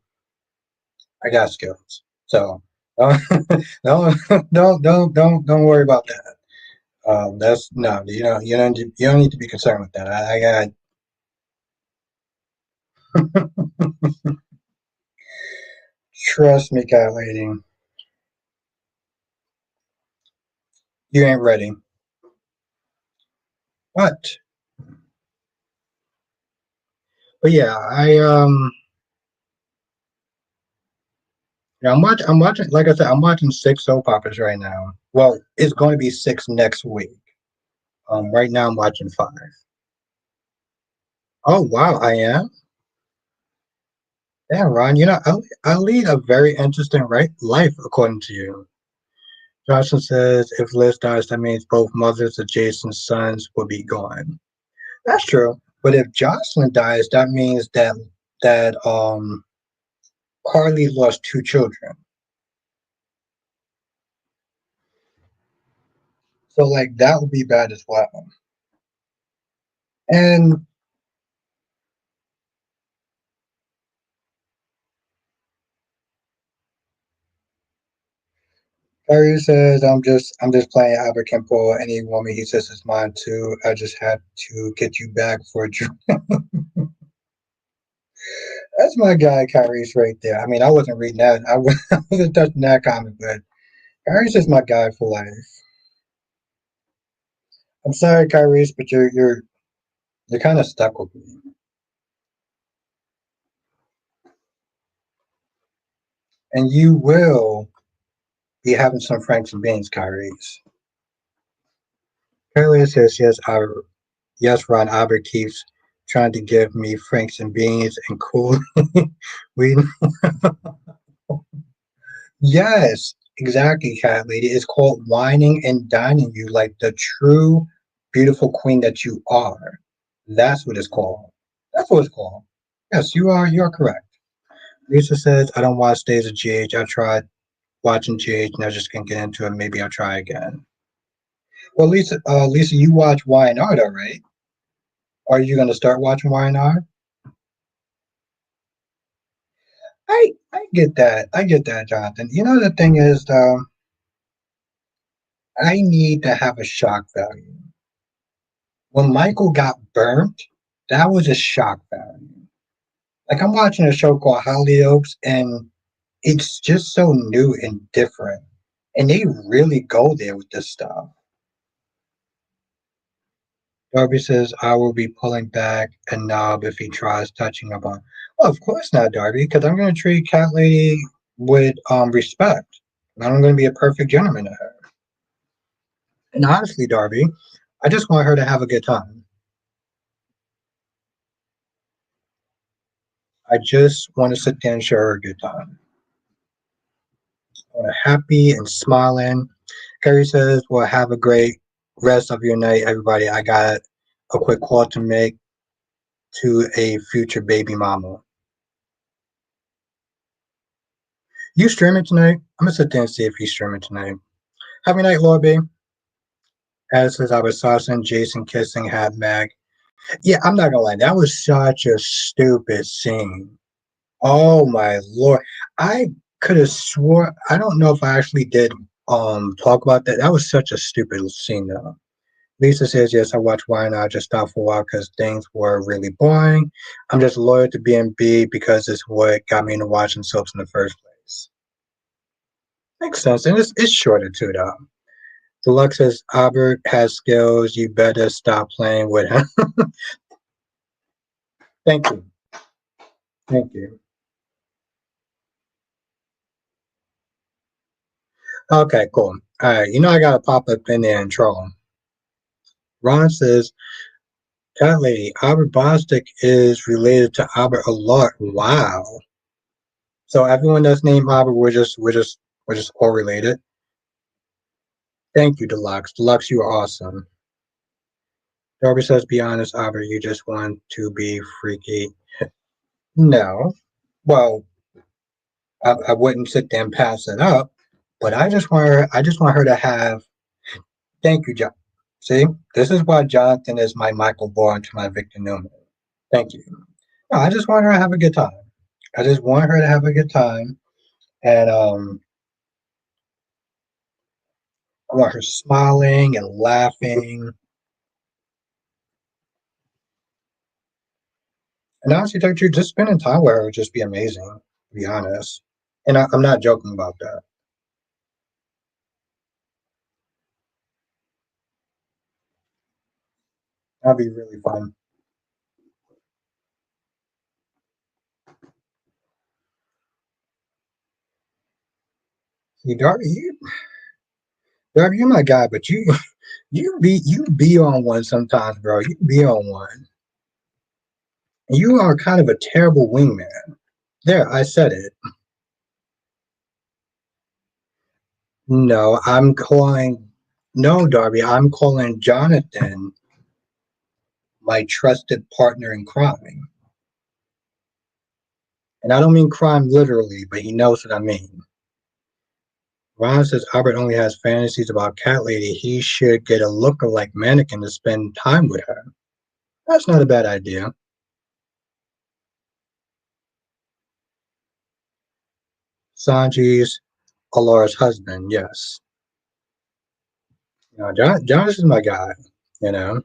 I got skills, so don't don't worry about that. That's no, you don't need to be concerned with that. I got trust me, cat lady, you ain't ready. What? But yeah, yeah, I'm watching. Like I said, I'm watching six soap operas right now. Well, it's going to be six next week. Right now I'm watching five. Oh wow, I am. Damn, Ron, I lead a very interesting life according to you. Johnson says if Liz dies, that means both mothers of Jason's sons will be gone. That's true. But if Jocelyn dies, that means that Carly lost two children. So like that would be bad as well. And Kyrie says I'm just playing Albert Kimpo. Any woman he says is mine too. I just had to get you back for a drink. That's my guy, Kyrie's right there. I mean, I wasn't reading that. I wasn't touching that comment, but Kyrie's just my guy for life. I'm sorry, Kyrie's, but you're kind of stuck with me, and you will be having some Franks and beans, Kyrie's. Kyrie says yes, Ron Albert keeps trying to give me Franks and beans and cool. we Yes, exactly, cat lady. It's called whining and dining you like the true beautiful queen that you are. That's what it's called. That's what it's called. Yes, you are correct. Lisa says, I don't watch Days of GH. I tried watching GH and I just can't get into it. Maybe I'll try again. Well, Lisa, you watch YNR though, right? Are you gonna start watching YNR? I get that. I get that, Jonathan. You know the thing is though, I need to have a shock value. When Michael got burnt, that was a shock value. Like I'm watching a show called Hollyoaks, and it's just so new and different, and they really go there with this stuff. Darby says, "I will be pulling back a knob if he tries touching upon." Well, of course not, Darby, because I'm going to treat Cat Lady with respect. And I'm going to be a perfect gentleman to her. And honestly, Darby, I just want her to have a good time. I just want to sit there and show her a good time. Happy and smiling. Carrie says, well, have a great rest of your night, everybody. I got a quick call to make to a future baby mama. You streaming tonight? I'm gonna sit there and see if he's streaming tonight. Happy night, Lord B. As says I was saucing Jason kissing Hat Mag. Yeah, I'm not gonna lie, that was such a stupid scene. Oh my lord. I could have swore I don't know if I actually did talk about that. That was such a stupid scene though. Lisa says, yes, I watched Why Not. I just stopped for a while because things were really boring. I'm just loyal to B&B because it's what got me into watching soaps in the first place. Makes sense. And it's shorter too, though. Deluxe says, Albert has skills. You better stop playing with him. Thank you. Thank you. Okay, cool. All right. You know, I got to pop up in there and troll. Ron says, Cat Lady, Albert Bostic is related to Albert a lot. Wow. So everyone that's named Albert, we're just all related. Thank you, Deluxe. Deluxe, you are awesome. Darby says, be honest, Albert, you just want to be freaky. No. Well, I wouldn't sit there and pass it up, but I just want her to have thank you, John. See, this is why Jonathan is my Michael Bourne to my Victor Newman. Thank you. No, I just want her to have a good time. I just want her to have a good time. And I want her smiling and laughing. And honestly, tell you, just spending time with her would just be amazing, to be honest. And I'm not joking about that. That'd be really fun. You Darby, you're my guy, but you be on one sometimes, bro. You be on one. You are kind of a terrible wingman. There, I said it. No, I'm calling. No, Darby, I'm calling Jonathan my trusted partner in crime. And I don't mean crime literally, but he knows what I mean. Ron says Albert only has fantasies about Cat Lady. He should get a look-alike mannequin to spend time with her. That's not a bad idea. Sanji's Alara's husband, yes. You know, John is my guy. You know,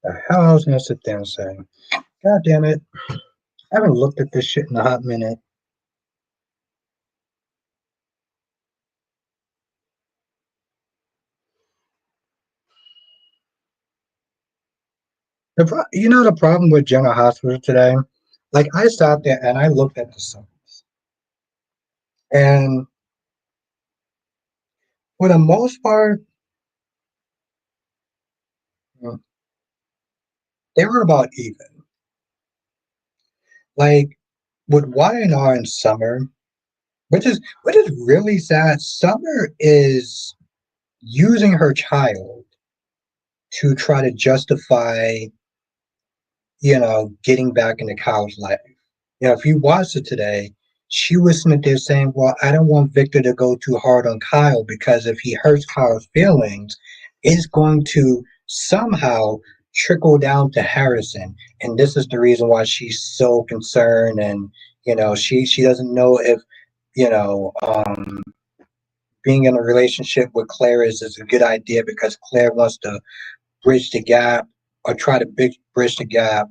the hell I was gonna sit there and say, God damn it, I haven't looked at this shit in a hot minute. You know the problem with General Hospital today? Like I sat there and I looked at the signs, and for the most part, mm, they were about even. Like with Y&R and Summer, which is really sad. Summer is using her child to try to justify, getting back into Kyle's life. If you watched it today, she was sitting there saying, well, I don't want Victor to go too hard on Kyle because if he hurts Kyle's feelings, it's going to somehow trickle down to Harrison. And this is the reason why she's so concerned. And, she doesn't know if, you know, um, being in a relationship with Claire is a good idea because Claire wants to bridge the gap or try to bridge the gap.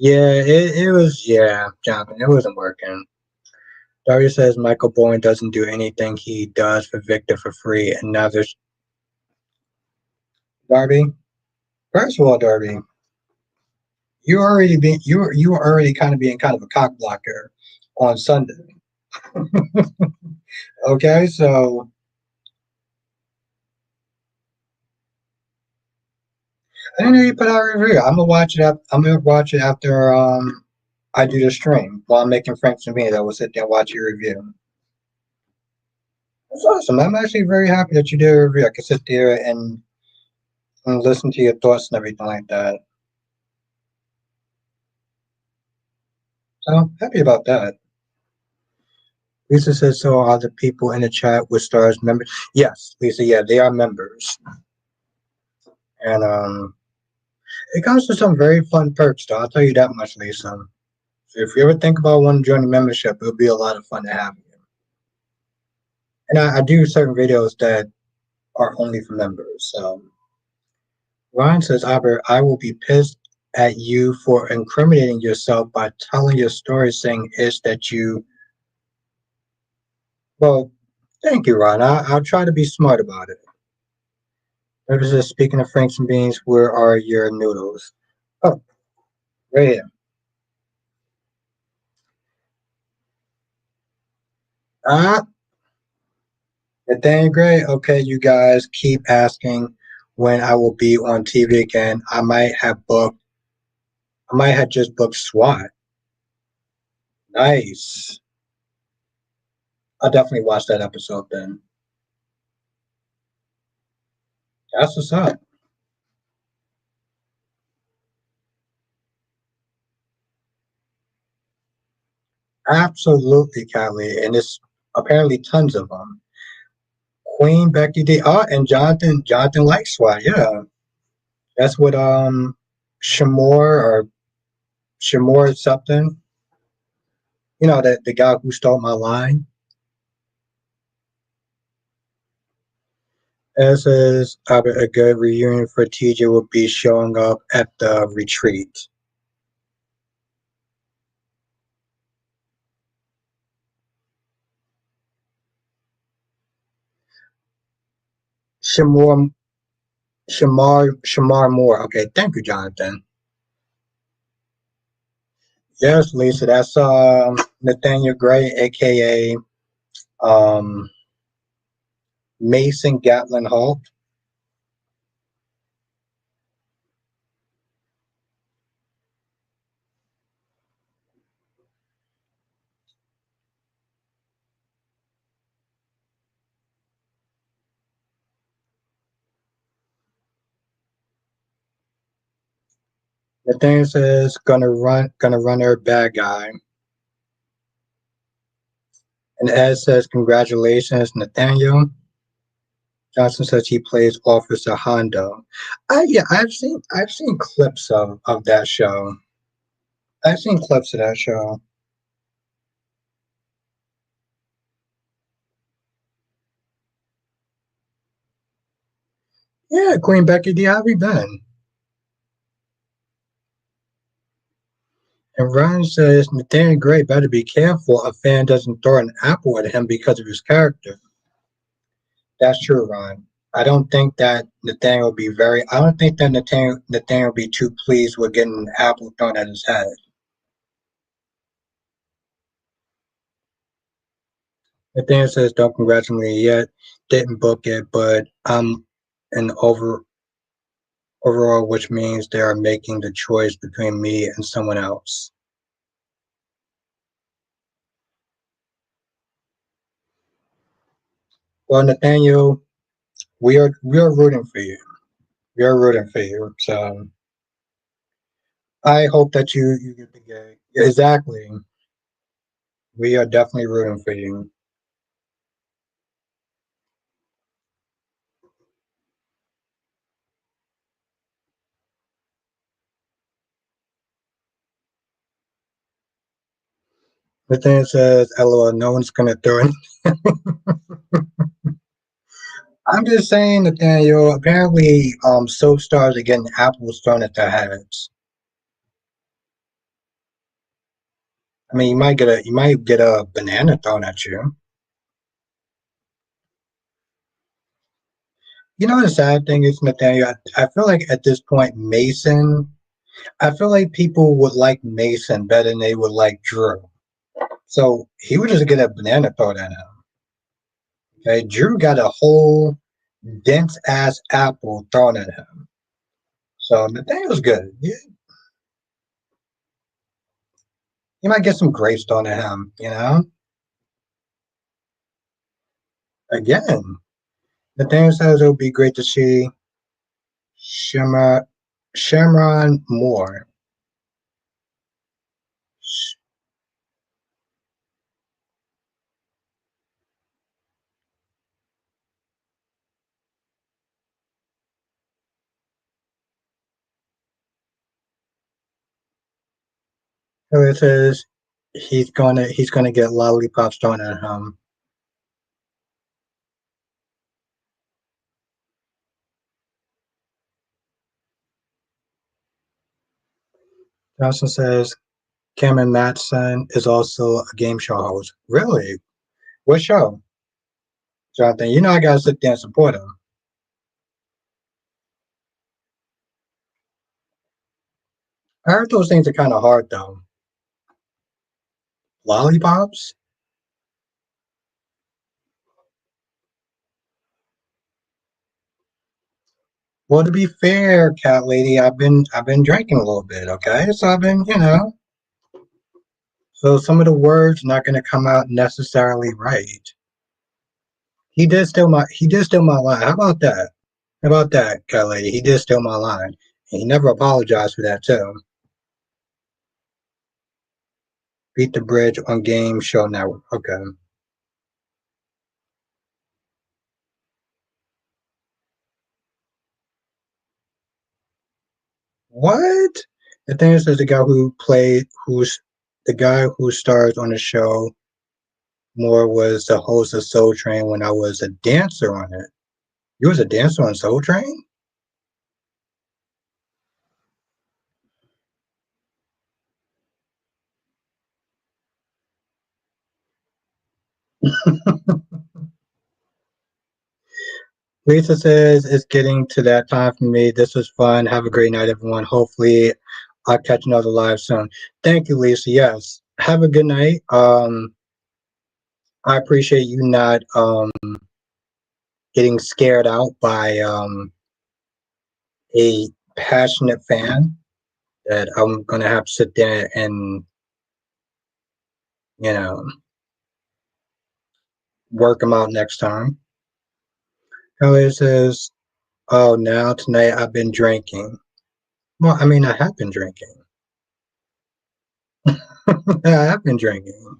Yeah, it was, yeah, Jonathan, it wasn't working. Daria says Michael Bowen doesn't do anything he does for Victor for free, and now there's Darby. First of all, Darby, you were already kind of being kind of a cock blocker on Sunday. Okay, so I didn't know you put out a review. I'm gonna watch it after I do the stream while I'm making Frank's and beans. I will sit there and watch your review. That's awesome. I'm actually very happy that you did a review. I can sit there and listen to your thoughts and everything like that. So I'm happy about that. Lisa says so are the people in the chat with stars members. Yes, Lisa, yeah, they are members. And it comes with some very fun perks though. I'll tell you that much, Lisa. So if you ever think about wanting to join the membership, it'll be a lot of fun to have you. And I do certain videos that are only for members. So Ryan says, Albert, I will be pissed at you for incriminating yourself by telling your story saying is that you well, thank you, Ron. I'll try to be smart about it. Maybe just speaking of Franks and beans, where are your noodles? Oh, right here. Ah, Nathaniel Gray. Okay, you guys keep asking when I will be on TV again. I might have just booked SWAT. Nice. I'll definitely watch that episode then. That's what's up. Absolutely, Kylie. And it's apparently tons of them. Queen Becky D. Oh, and Jonathan likes SWAT. Yeah. That's what Shamor or Shamor something. That the guy who stole my line. As is a good reunion for TJ will be showing up at the retreat. Shamor Shamar Moore. Okay, thank you, Jonathan. Yes, Lisa, that's Nathaniel Gray, aka um Mason Gatlin Holt. Nathaniel says gonna run her bad guy. And Ed says congratulations, Nathaniel. Johnson says he plays Officer Hondo. Yeah, I've seen clips of that show. I've seen clips of that show. Yeah, Queen Becky D, how have you been? And Ryan says Nathaniel Gray better be careful a fan doesn't throw an apple at him because of his character. That's true, Ryan. I don't think that Nathaniel will be very. I don't think that Nathaniel will be too pleased with getting an apple thrown at his head. Nathaniel says, "Don't congratulate me yet. Didn't book it, but I'm an overall, which means they are making the choice between me and someone else." Well, Nathaniel, we are rooting for you. We are rooting for you. So I hope that you get the gig. Yeah, exactly. We are definitely rooting for you. Nathaniel says, "LOL, no one's gonna throw it." I'm just saying, Nathaniel. Apparently, soap stars are getting apples thrown at their heads. I mean, you might get a banana thrown at you. You know the sad thing is, Nathaniel. I feel like at this point, Mason. I feel like people would like Mason better than they would like Drew. So he would just get a banana thrown at him. Okay, Drew got a whole dense ass apple thrown at him. So Nathaniel's good. You might get some grapes thrown at him. Again, Nathaniel says it would be great to see Shimmer, Shamron Moore. So it says he's gonna get lollipops thrown at him. Johnson says Cameron Matson is also a game show host. Really? What show? Jonathan, I gotta sit there and support him. I heard those things are kind of hard though. Lollipops? Well, to be fair, cat lady, I've been drinking a little bit, okay? So I've been, so some of the words not gonna come out necessarily right. He did steal my line. How about that? How about that, cat lady? He did steal my line. And he never apologized for that too. Beat the bridge on Game Show Network. Okay. What? The thing is, the guy who stars on the show more was the host of Soul Train when I was a dancer on it. You was a dancer on Soul Train? Lisa says it's getting to that time for me. This was fun. Have a great night, everyone. Hopefully, I'll catch another live soon. Thank you, Lisa. Yes. Have a good night. I appreciate you not getting scared out by a passionate fan that I'm gonna have to sit there and you know work them out next time. Elliot says, "Oh, now tonight I've been drinking." Well, I mean, I have been drinking. I have been drinking.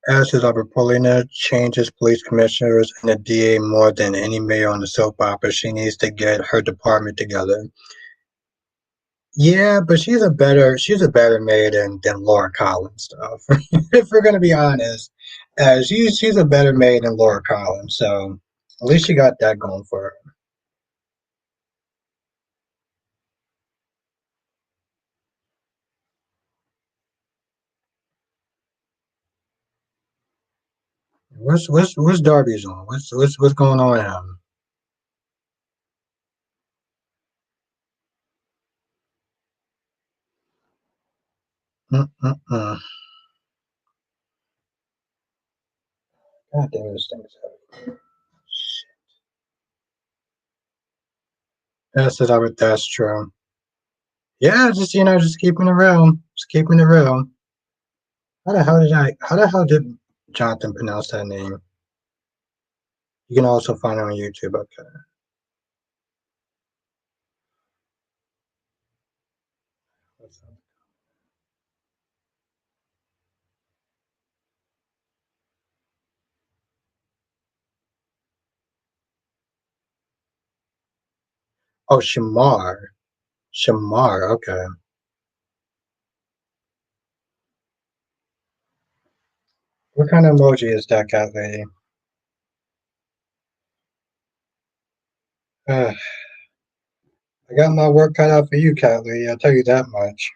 Ashes of Apollina changes police commissioners and the DA more than any mayor on the soap opera. She needs to get her department together. Yeah, but she's a better mayor than Laura Collins stuff. If we're gonna be honest, she's a better mayor than Laura Collins. So at least she got that going for her. What's Darby's on? What's going on with him? Mm-mm-mm. God damn this thing is heavy. That's true. Yeah, just just keeping it real. Just keeping it real. How the hell did Jonathan pronounce that name? You can also find it on YouTube. Okay. Oh, Shamar. Shamar. Okay. What kind of emoji is that, cat lady? I got my work cut out for you, cat lady. I'll tell you that much.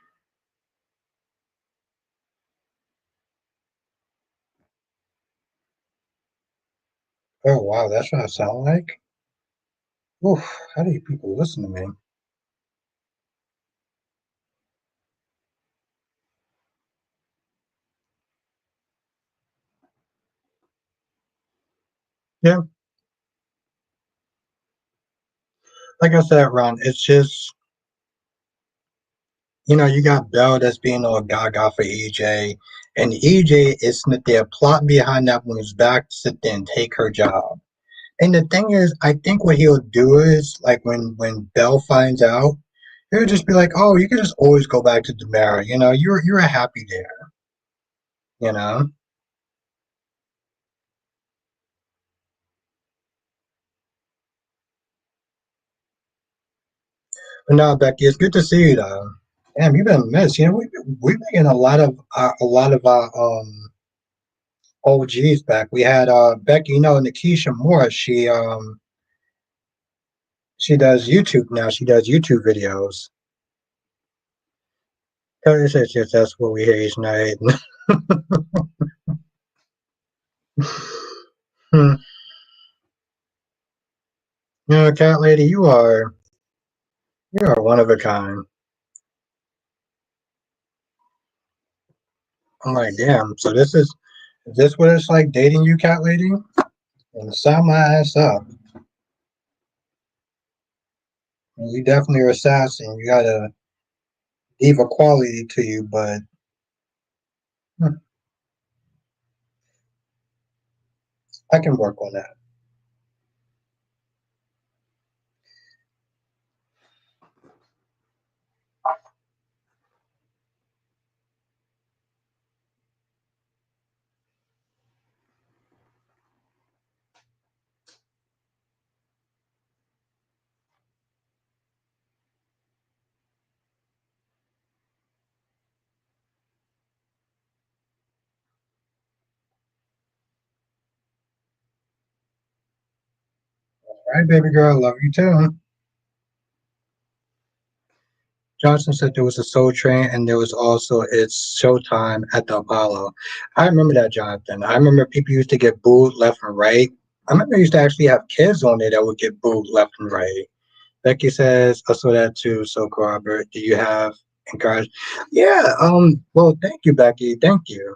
Oh wow, that's what I sound like. Oof, how do you people listen to me? Yeah, like I said, Ron, it's just you got Belle that's being all gaga for EJ, and EJ is sitting there plotting behind that woman's back to sit there and take her job. And the thing is, I think what he'll do is like when Belle finds out, he'll just be like, "Oh, you can just always go back to Demara. You're happy there. You know." But no, Becky, it's good to see you though. Damn, you've been missed. We've been getting a lot of our OGs back. We had Becky, Nikisha Moore. She does YouTube now. She does YouTube videos. It's just that's what we hear each night. Hmm. Cat lady, you are one of a kind. I'm like, damn. So is this what it's like dating you, cat lady? And sign my ass up. And you definitely are assassin. You got a diva quality to you, but hmm, I can work on that. All right, baby girl, love you too. Johnson said there was a Soul Train and there was also its Showtime at the Apollo. I remember that, Jonathan. I remember people used to get booed left and right. I remember they used to actually have kids on there that would get booed left and right. Becky says, I saw that too. So, Robert, do you have encouraged? Yeah. Well, thank you, Becky. Thank you.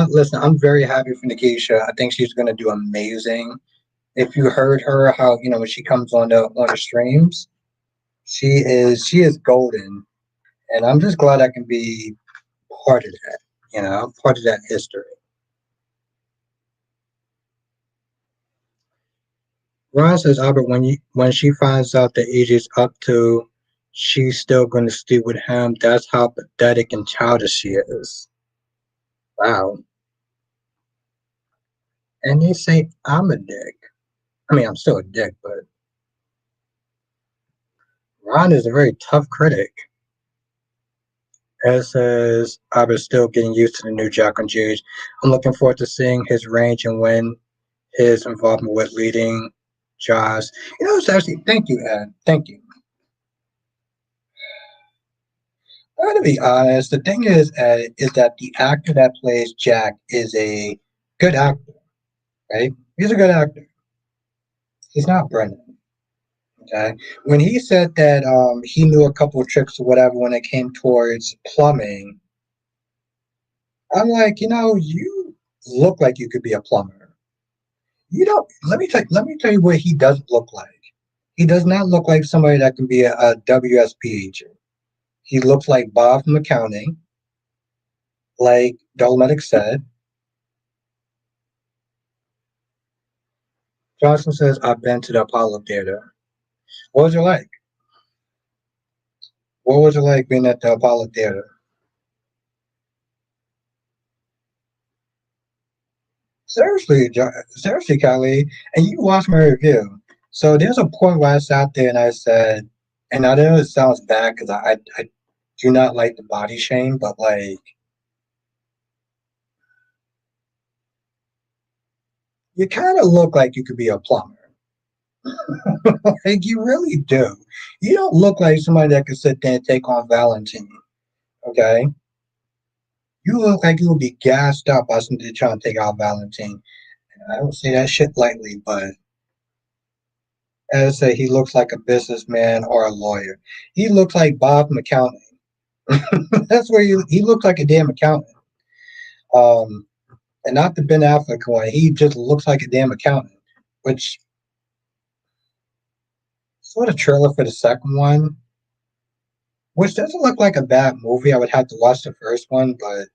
Listen. I'm very happy for Nikisha. I think she's gonna do amazing. If you heard her, how when she comes on the streams, she is golden, and I'm just glad I can be part of that. Part of that history. Ron says, Albert, when she finds out that AJ's up to, she's still going to sleep with him. That's how pathetic and childish she is. Wow. And they say I'm a dick. I mean, I'm still a dick, but Ron is a very tough critic. Ed says, Albert's still getting used to the new Jack on Jage. I'm looking forward to seeing his range and when his involvement with leading Jaws. It's actually, thank you, Ed. Thank you. I'm gonna be honest. The thing is that the actor that plays Jack is a good actor, right? He's a good actor. He's not Brendan. Okay. When he said that he knew a couple of tricks or whatever when it came towards plumbing, I'm like, you look like you could be a plumber. You don't. Let me tell you what he doesn't look like. He does not look like somebody that can be a WSP agent. He looks like Bob from accounting, like Dolomedic said. Johnson says, I've been to the Apollo Theater. What was it like? What was it like being at the Apollo Theater? Seriously, Kelly, and you watched my review. So there's a point where I sat there and I said, and I know it sounds bad because I do not like the body shame, but like you kind of look like you could be a plumber. Like you really do. You don't look like somebody that could sit there and take on Valentine. Okay, you look like you would be gassed up by somebody trying to take out Valentine. I don't say that shit lightly, but as I say, he looks like a businessman or a lawyer. He looks like Bob from accounting. That's where he looks like a damn accountant. Um, and not the Ben Affleck one. He just looks like a damn accountant. Which sort of trailer for the second one, which doesn't look like a bad movie. I would have to watch the first one, but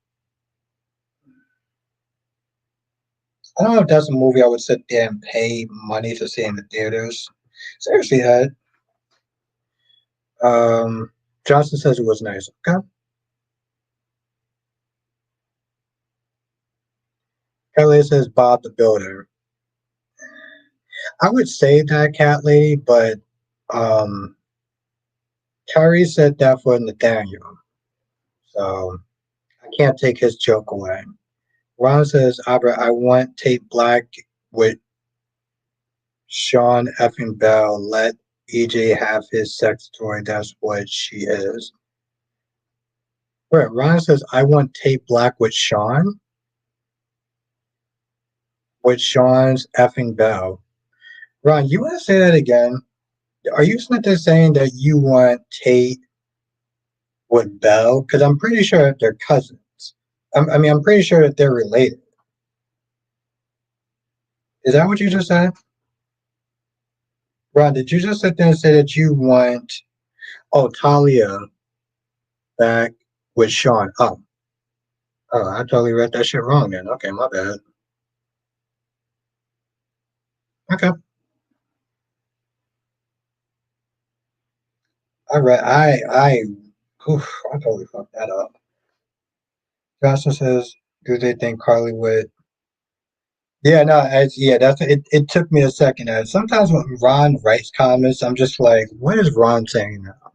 I don't know if that's a movie I would sit there and pay money to see in the theaters. Seriously, Ed. Um, Johnson says it was nice. Okay. Kelly says Bob the Builder. I would say that cat lady, but um, Kyrie said that for Nathaniel, so I can't take his joke away. Ron says, Albert, I want Tate Black with Sean effing Bell. Let EJ have his sex toy. That's what she is. Right. Ron says, I want Tate Black with Sean's effing Bell. Ron, you want to say that again? Are you saying that you want Tate with Bell? Because I'm pretty sure that they're cousins. I mean, I'm pretty sure that they're related. Is that what you just said? Ron, did you just sit there and say that you want, oh, Talia back with Sean? Oh, I totally read that shit wrong then. Okay, my bad. Okay. All right. Oof, I totally fucked that up. Joshua says, do they think Carly would? Yeah, no, it took me a second. Sometimes when Ron writes comments, I'm just like, what is Ron saying now?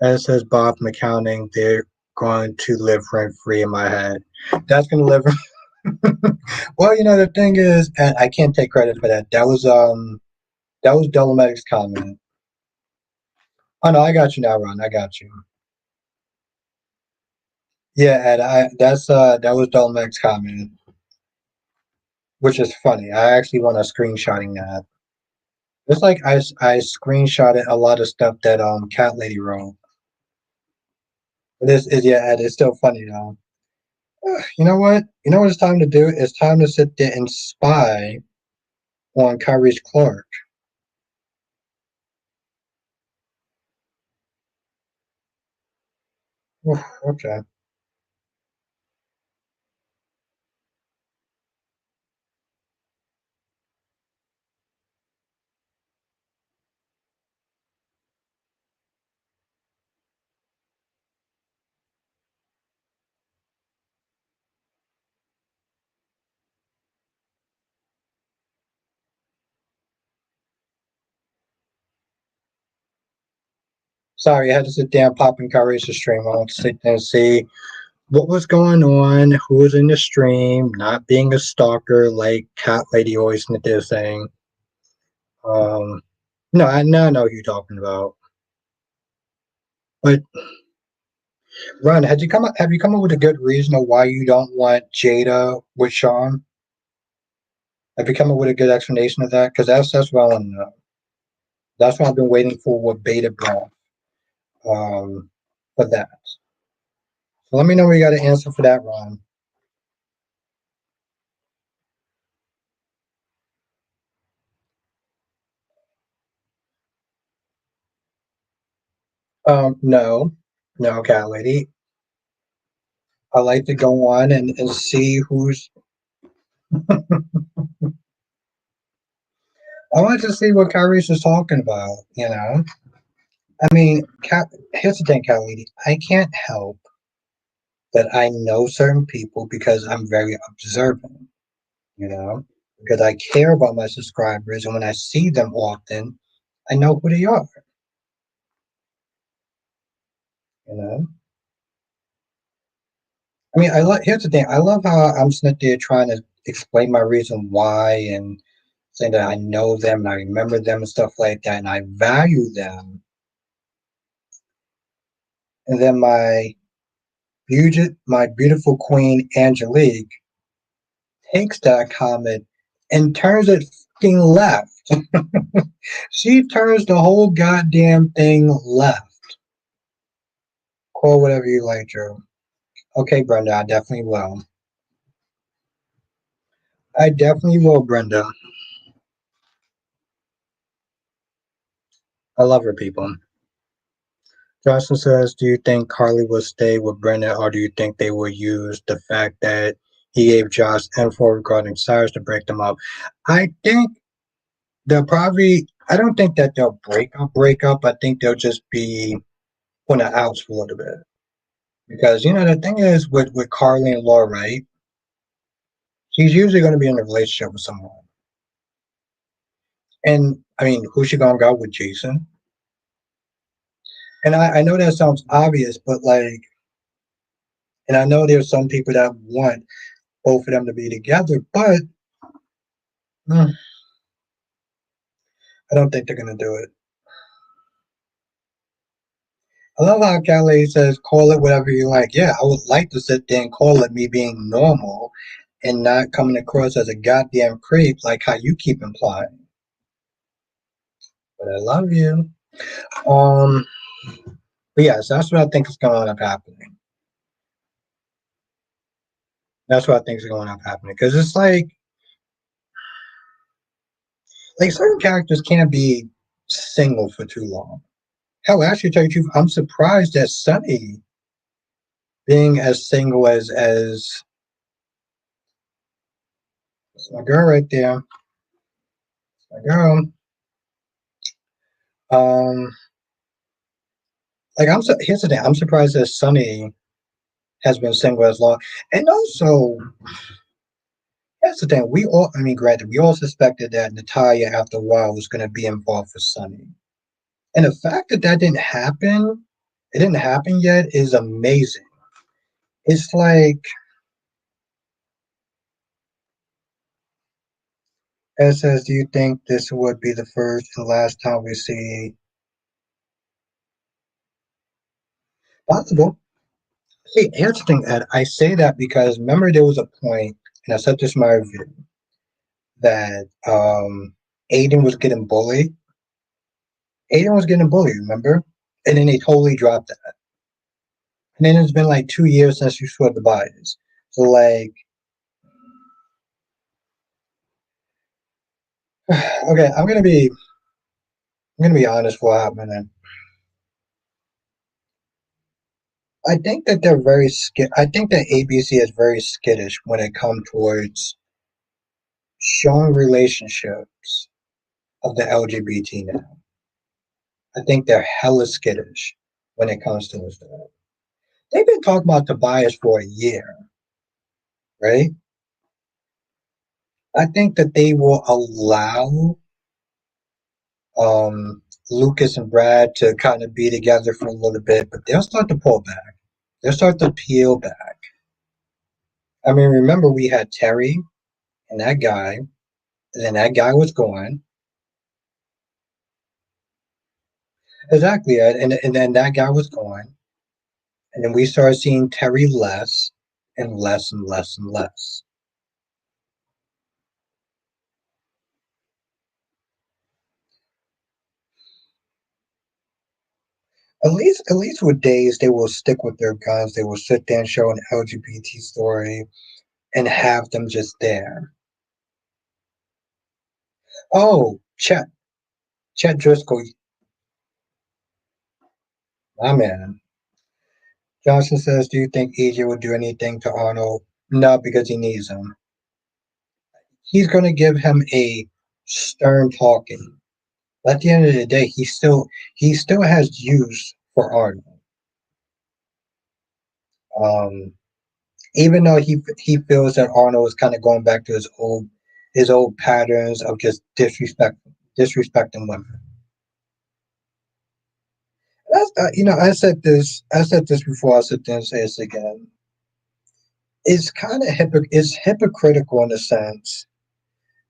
And it says Bob from accounting, they're going to live rent free in my head. That's going to live. Well, the thing is, and I can't take credit for that. That was That was Dolomec's comment. Oh no, I got you now, Ron. I got you. Yeah, and that was Dolomec's comment, which is funny. I actually want to screenshotting that. It's like I screenshotted a lot of stuff that Cat Lady wrote. But this is yeah, and it's still funny though. You know what? You know what it's time to do? It's time to sit there and spy on Kyrie's Clark. Okay. Sorry, I had to sit there and pop in Kyrie's stream. I want to sit there and see what was going on, who was in the stream, not being a stalker like Cat Lady always did their thing. Um, no, I now know who you're talking about. But Ron, have you come up with a good reason of why you don't want Jada with Sean? Have you come up with a good explanation of that? Because that's what I want to know. That's what I've been waiting for with Beta Breath. For that. So let me know where you got an answer for that, Ron. No, no, Cat Lady. I like to go on and see who's. I want to see what Kyrie's is talking about. You know, I mean, here's the thing, Cat Lady. I can't help that I know certain people because I'm very observant. You know, because I care about my subscribers, and when I see them often, I know who they are. You know, I mean, I like. Here's the thing. I love how I'm sitting there trying to explain my reason why and saying that I know them and I remember them and stuff like that, and I value them. And then my beautiful queen Angelique takes that comment and turns it fucking left. She turns the whole goddamn thing left. Call whatever you like, Joe. Okay, Brenda, I definitely will. I definitely will, Brenda. I love her, people. Johnson says, do you think Carly will stay with Brendan or do you think they will use the fact that he gave Josh info regarding Cyrus to break them up? I think they'll probably, I don't think that they'll break up. I think they'll just be on the outs for a little bit. Because, you know, the thing is with Carly and Laura, right? She's usually going to be in a relationship with someone. And, I mean, who's she going to go with, Jason? And I know that sounds obvious, but like, and I know there's some people that want both of them to be together, but mm, I don't think they're gonna do it. I love how Calais says, "Call it whatever you like." Yeah, I would like to sit there and call it me being normal and not coming across as a goddamn creep like how you keep implying. But I love you. Um, but yes, that's what I think is going to end up happening. That's what I think is going to end up happening because it's like certain characters can't be single for too long. Hell, actually, to tell you the truth, I'm surprised that Sunny being as single as that's my girl right there. My girl. Um, here's the thing. I'm surprised that Sunny has been single as long. And also, here's the thing. I mean, granted, we all suspected that Natalia after a while was going to be involved with Sunny. And the fact that it didn't happen yet, is amazing. It's like, Ed says, do you think this would be the first and last time we see possible? See, here's the thing, Ed. I say that because remember there was a point, and I said this in my review, that Aiden was getting bullied. Aiden was getting bullied, remember? And then they totally dropped that. And then it's been like 2 years since you saw the bias. So like, okay, I'm gonna be honest for a minute. I think that they're very I think that ABC is very skittish when it comes towards showing relationships of the LGBT now. I think they're hella skittish when it comes to this. They've been talking about Tobias for a year, right? I think that they will allow Lucas and Brad to kind of be together for a little bit, but they'll start to pull back. They'll start to peel back. I mean, remember we had Terry and that guy, and then that guy was gone. Exactly, and then that guy was gone, and then we started seeing Terry less and less and less and less. At least with Days, they will stick with their guns. They will sit there and show an LGBT story and have them just there. Oh, Chet Driscoll, my man. Johnson says, "Do you think EJ would do anything to Arnold? No, because he needs him. He's going to give him a stern talking. At the end of the day, he still has use for Arnold. Um, even though he feels that Arnold is kind of going back to his old patterns of just disrespecting women. I said this before. I sit there and say this again. It's kind of it's hypocritical in the sense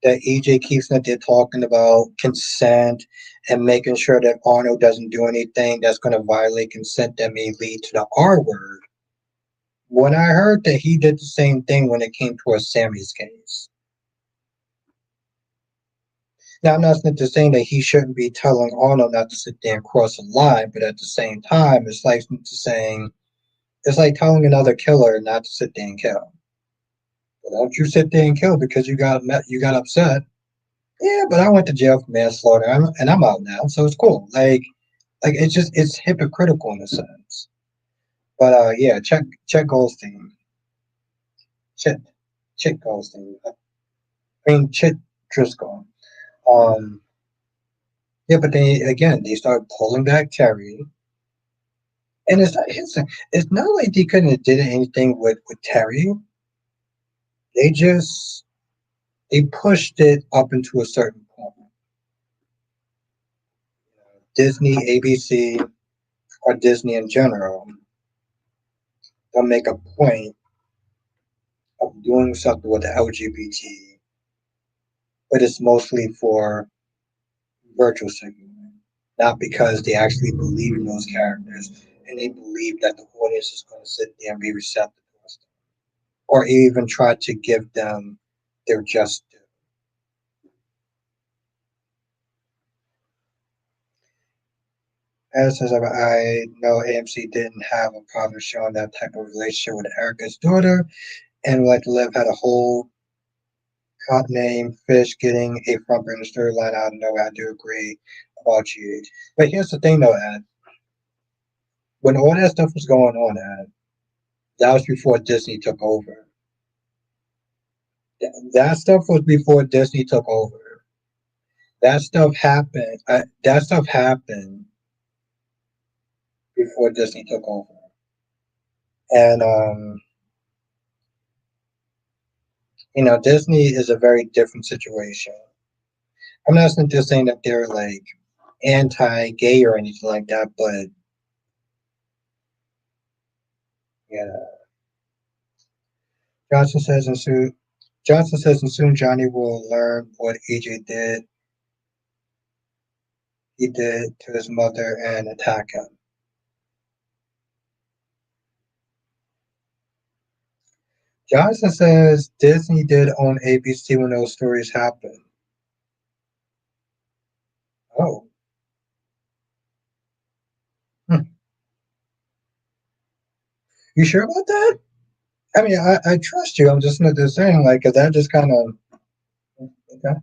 that EJ keeps that they're talking about consent and making sure that Arnold doesn't do anything that's going to violate consent that may lead to the R word. When I heard that he did the same thing when it came towards Sammy's case. Now, I'm not saying that he shouldn't be telling Arnold not to sit there and cross a line, but at the same time, it's like telling another killer not to sit there and kill. Well, don't you sit there and kill because you got upset. Yeah, but I went to jail for manslaughter, and I'm out now, so it's cool. It's hypocritical in a sense. But yeah, check Goldstein, check check Goldstein. I mean, check Driscoll. Um, yeah, but they again they started pulling back Terry, and it's not like they couldn't have did anything with Terry. They just they pushed it up into a certain point. Disney, ABC, or Disney in general, they'll make a point of doing something with the LGBT, but it's mostly for virtual signaling, not because they actually believe in those characters and they believe that the audience is going to sit there and be receptive to us, or even try to give them their just due. As says, I know AMC didn't have a problem showing that type of relationship with Erica's daughter, and Like to Live had a whole cop named Fish getting a front burner storyline out of nowhere. I do agree about GH. But here's the thing though, Ed. When all that stuff was going on, Ed, that was before Disney took over. That stuff was before Disney took over. That stuff happened. That stuff happened before Disney took over. And Disney is a very different situation. I'm not just saying that they're like anti-gay or anything like that, but yeah. Johnson says in suit. Johnson says, and soon Johnny will learn what he did to his mother and attack him. Johnson says Disney did own ABC when those stories happened. Oh, hmm. You sure about that? I mean, I trust you. I'm just not just saying, like, 'cause that just kind of, okay.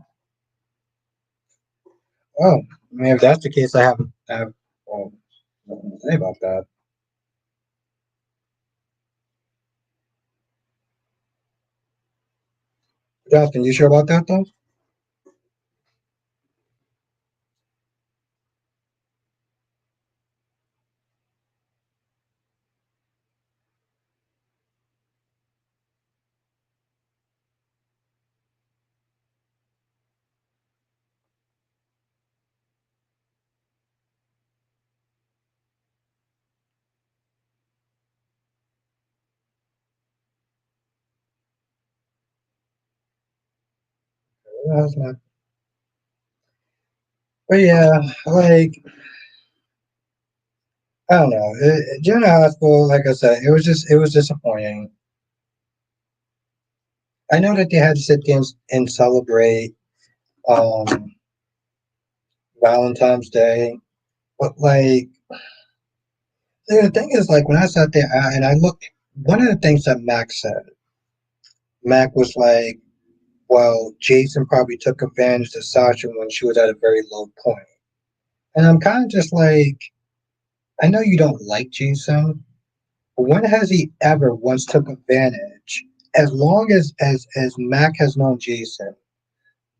Oh, I mean, if that's the case, I have well, nothing to say about that. Justin, you sure about that, though? That's not. But yeah, like, I don't know. General Hospital, like I said, it was disappointing. I know that they had to sit there and celebrate um, Valentine's Day, but like the thing is, like when I sat there and I looked, one of the things that Mac was like, "Well, Jason probably took advantage of Sasha when she was at a very low point," and I'm kind of just like, I know you don't like Jason, but when has he ever once took advantage? As long as Mac has known Jason,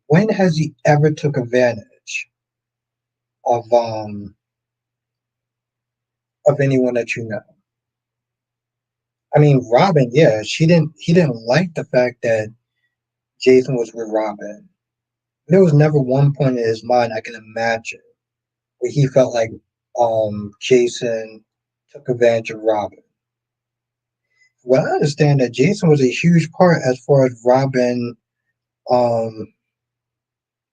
when has he ever took advantage of of anyone that you know? I mean, Robin, yeah, he didn't like the fact that Jason was with Robin. There was never one point in his mind I can imagine where he felt like Jason took advantage of Robin. Well, I understand that Jason was a huge part as far as Robin um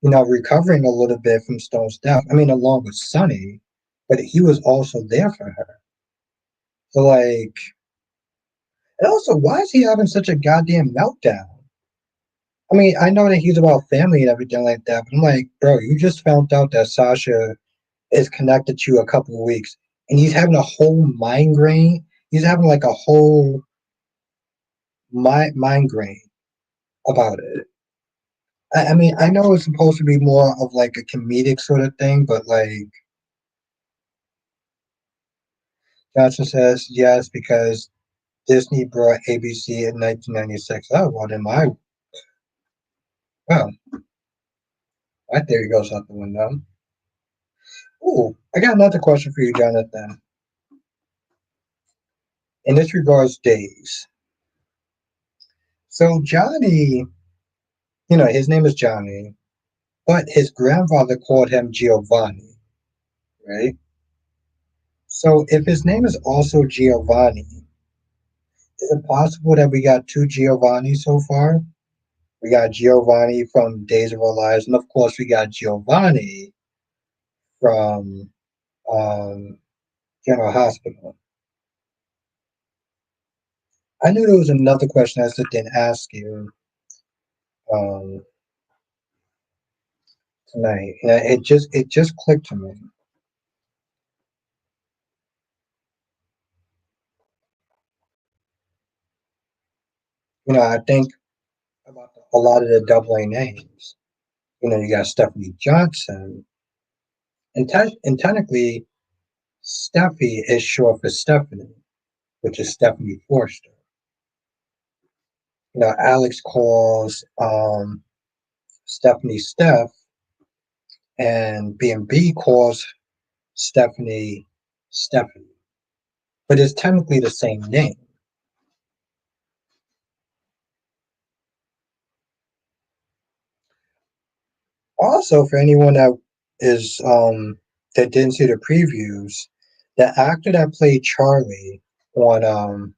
recovering a little bit from Stone's death. I mean, along with Sonny, but he was also there for her. So like, and also, why is he having such a goddamn meltdown? I mean, I know that he's about family and everything like that, but I'm like, bro, you just found out that Sasha is connected to you a couple of weeks, and he's having a whole migraine. He's having like a whole migraine about it. I mean, I know it's supposed to be more of like a comedic sort of thing, but like Johnson says yes because Disney brought ABC in 1996. Oh well, then well, my theory goes out the window. Ooh, I got another question for you, Jonathan. And this regards days. So Johnny, his name is Johnny, but his grandfather called him Giovanni, right? So if his name is also Giovanni, is it possible that we got two Giovanni so far? We got Giovanni from Days of Our Lives, and of course we got Giovanni from um, General Hospital. I knew there was another question I still didn't ask you um, tonight, and it just clicked to me. I think about a lot of the double A names. You got Stephanie Johnson, and technically, Steffi is short for Stephanie, which is Stephanie Forster. Alex calls Stephanie Steph, and B&B calls Stephanie, but it's technically the same name. Also, for anyone is that didn't see the previews, the actor that played Charlie on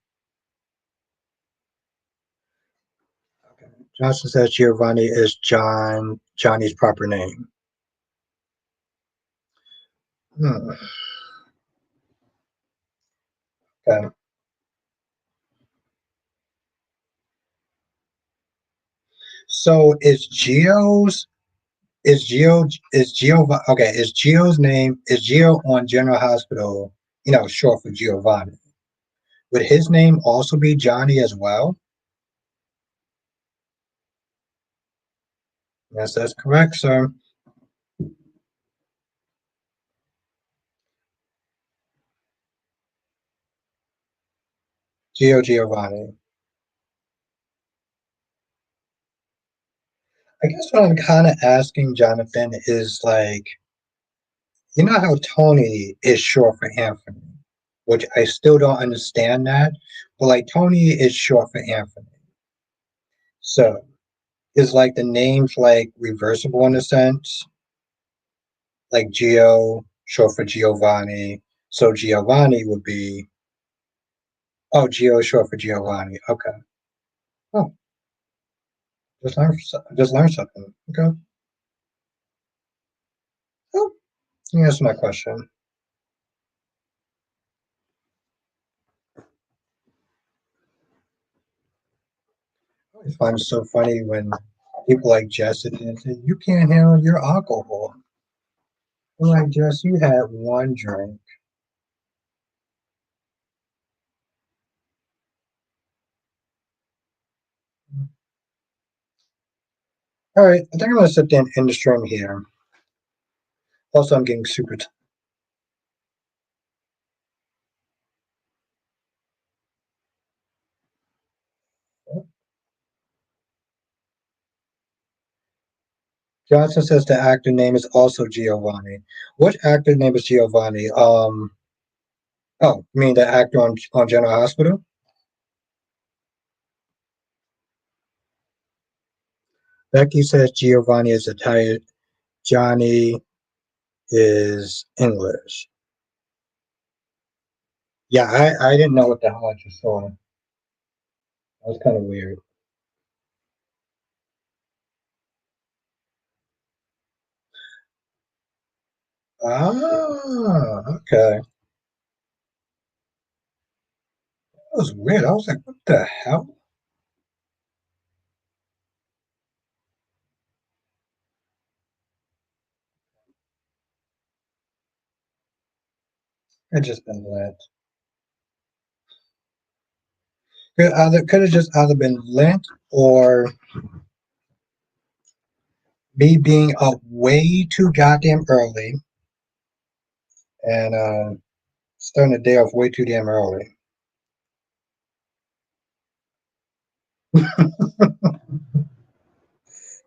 Johnson says Giovanni is Johnny's proper name. Hmm. Okay. So is Geo okay, is Geo's name is Geo on General Hospital, short for Giovanni. Would his name also be Johnny as well? Yes, that's correct, sir. Geo Giovanni. I guess what I'm kind of asking Jonathan is like, you know how Tony is short for Anthony, which I still don't understand that, but like Tony is short for Anthony. So is like the names like reversible in a sense, like Gio short for Giovanni. So Giovanni would be Gio short for Giovanni. Okay. Oh, just learn something. Okay. Oh, you answer my question. I always find it so funny when people like Jess sit there and say, "You can't handle your alcohol." I'm like, Jess, you had one drink. All right, I think I'm gonna sit there and end the stream here. Also, I'm getting super. Johnson says the actor name is also Giovanni. What actor name is Giovanni? Oh, you mean the actor on General Hospital? Becky says Giovanni is Italian. Johnny is English. Yeah, I didn't know what the hell I just saw. That was kind of weird. Ah, okay. That was weird. I was like, what the hell? It just been lent. Could have just either been lent or me being up way too goddamn early and starting the day off way too damn early.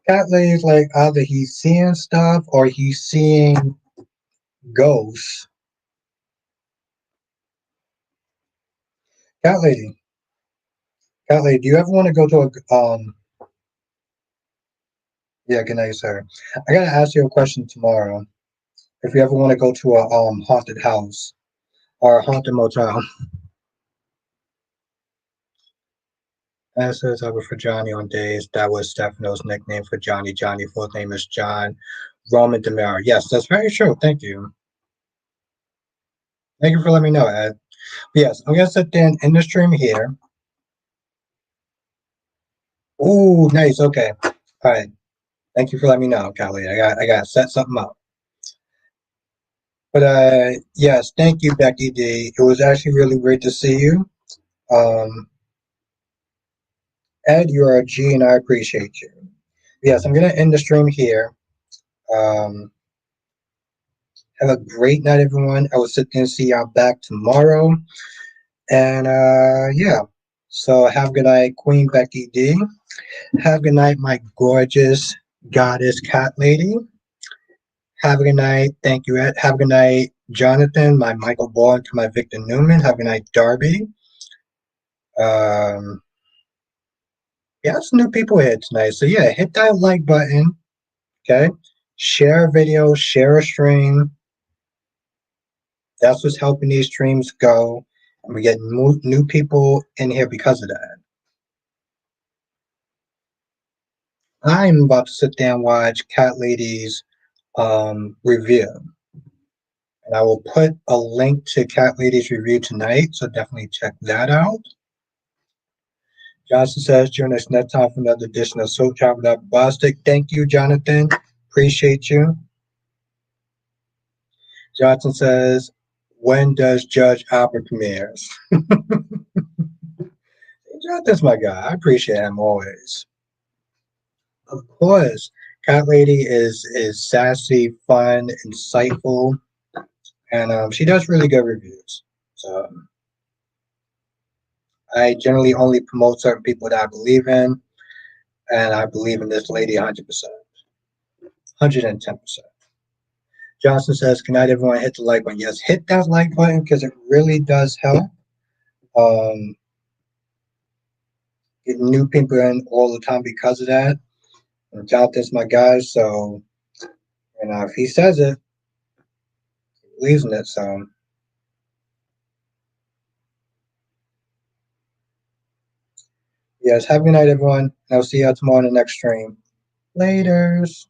Cat lady's like either he's seeing stuff or he's seeing ghosts. Cat lady, cat lady, do you ever want to go to a? Yeah, good night, sir. I gotta ask you a question tomorrow. If you ever want to go to a haunted house or a haunted motel, and it says I was for Johnny on days. That was Stefano's nickname for Johnny. Johnny full name is John Roman Demare. Yes, that's very true. Thank you. Thank you for letting me know, Ed. But yes, I'm gonna sit there and end the stream here. Ooh, nice. Okay. All right. Thank you for letting me know, Callie. I got to set something up. But yes, thank you, Becky D. It was actually really great to see you. Um, Ed, you are a G, and I appreciate you. Yes, I'm gonna end the stream here. Um, have a great night, everyone. I will sit there and see y'all back tomorrow. And yeah. So have a good night, Queen Becky D. Have a good night, my gorgeous goddess cat lady. Have a good night. Thank you, Ed. Have a good night, Jonathan, my Michael Ball, to my Victor Newman. Have a good night, Darby. Um, yeah, some new people here tonight. So yeah, hit that like button. Okay. Share a video, share a stream. That's what's helping these streams go. And we get new people in here because of that. I'm about to sit down and watch Cat Lady's review. And I will put a link to Cat Lady's review tonight, so definitely check that out. Johnson says, join us next time for another edition of Soap Chop Without Bostic. Thank you, Jonathan. Appreciate you. Johnson says, when does Judge Albert premieres? Jonathan's my guy. I appreciate him always. Of course, Cat Lady is sassy, fun, insightful, and she does really good reviews. So I generally only promote certain people that I believe in, and I believe in this lady 100%, 110%. Johnson says, "Good night, everyone. Hit the like button. Yes, hit that like button because it really does help. Um, Getting new people in all the time because of that. And Jonathan's my guy, so if he says it, he believes in it. So yes, have a good night, everyone. And I'll see you tomorrow in the next stream. Laters.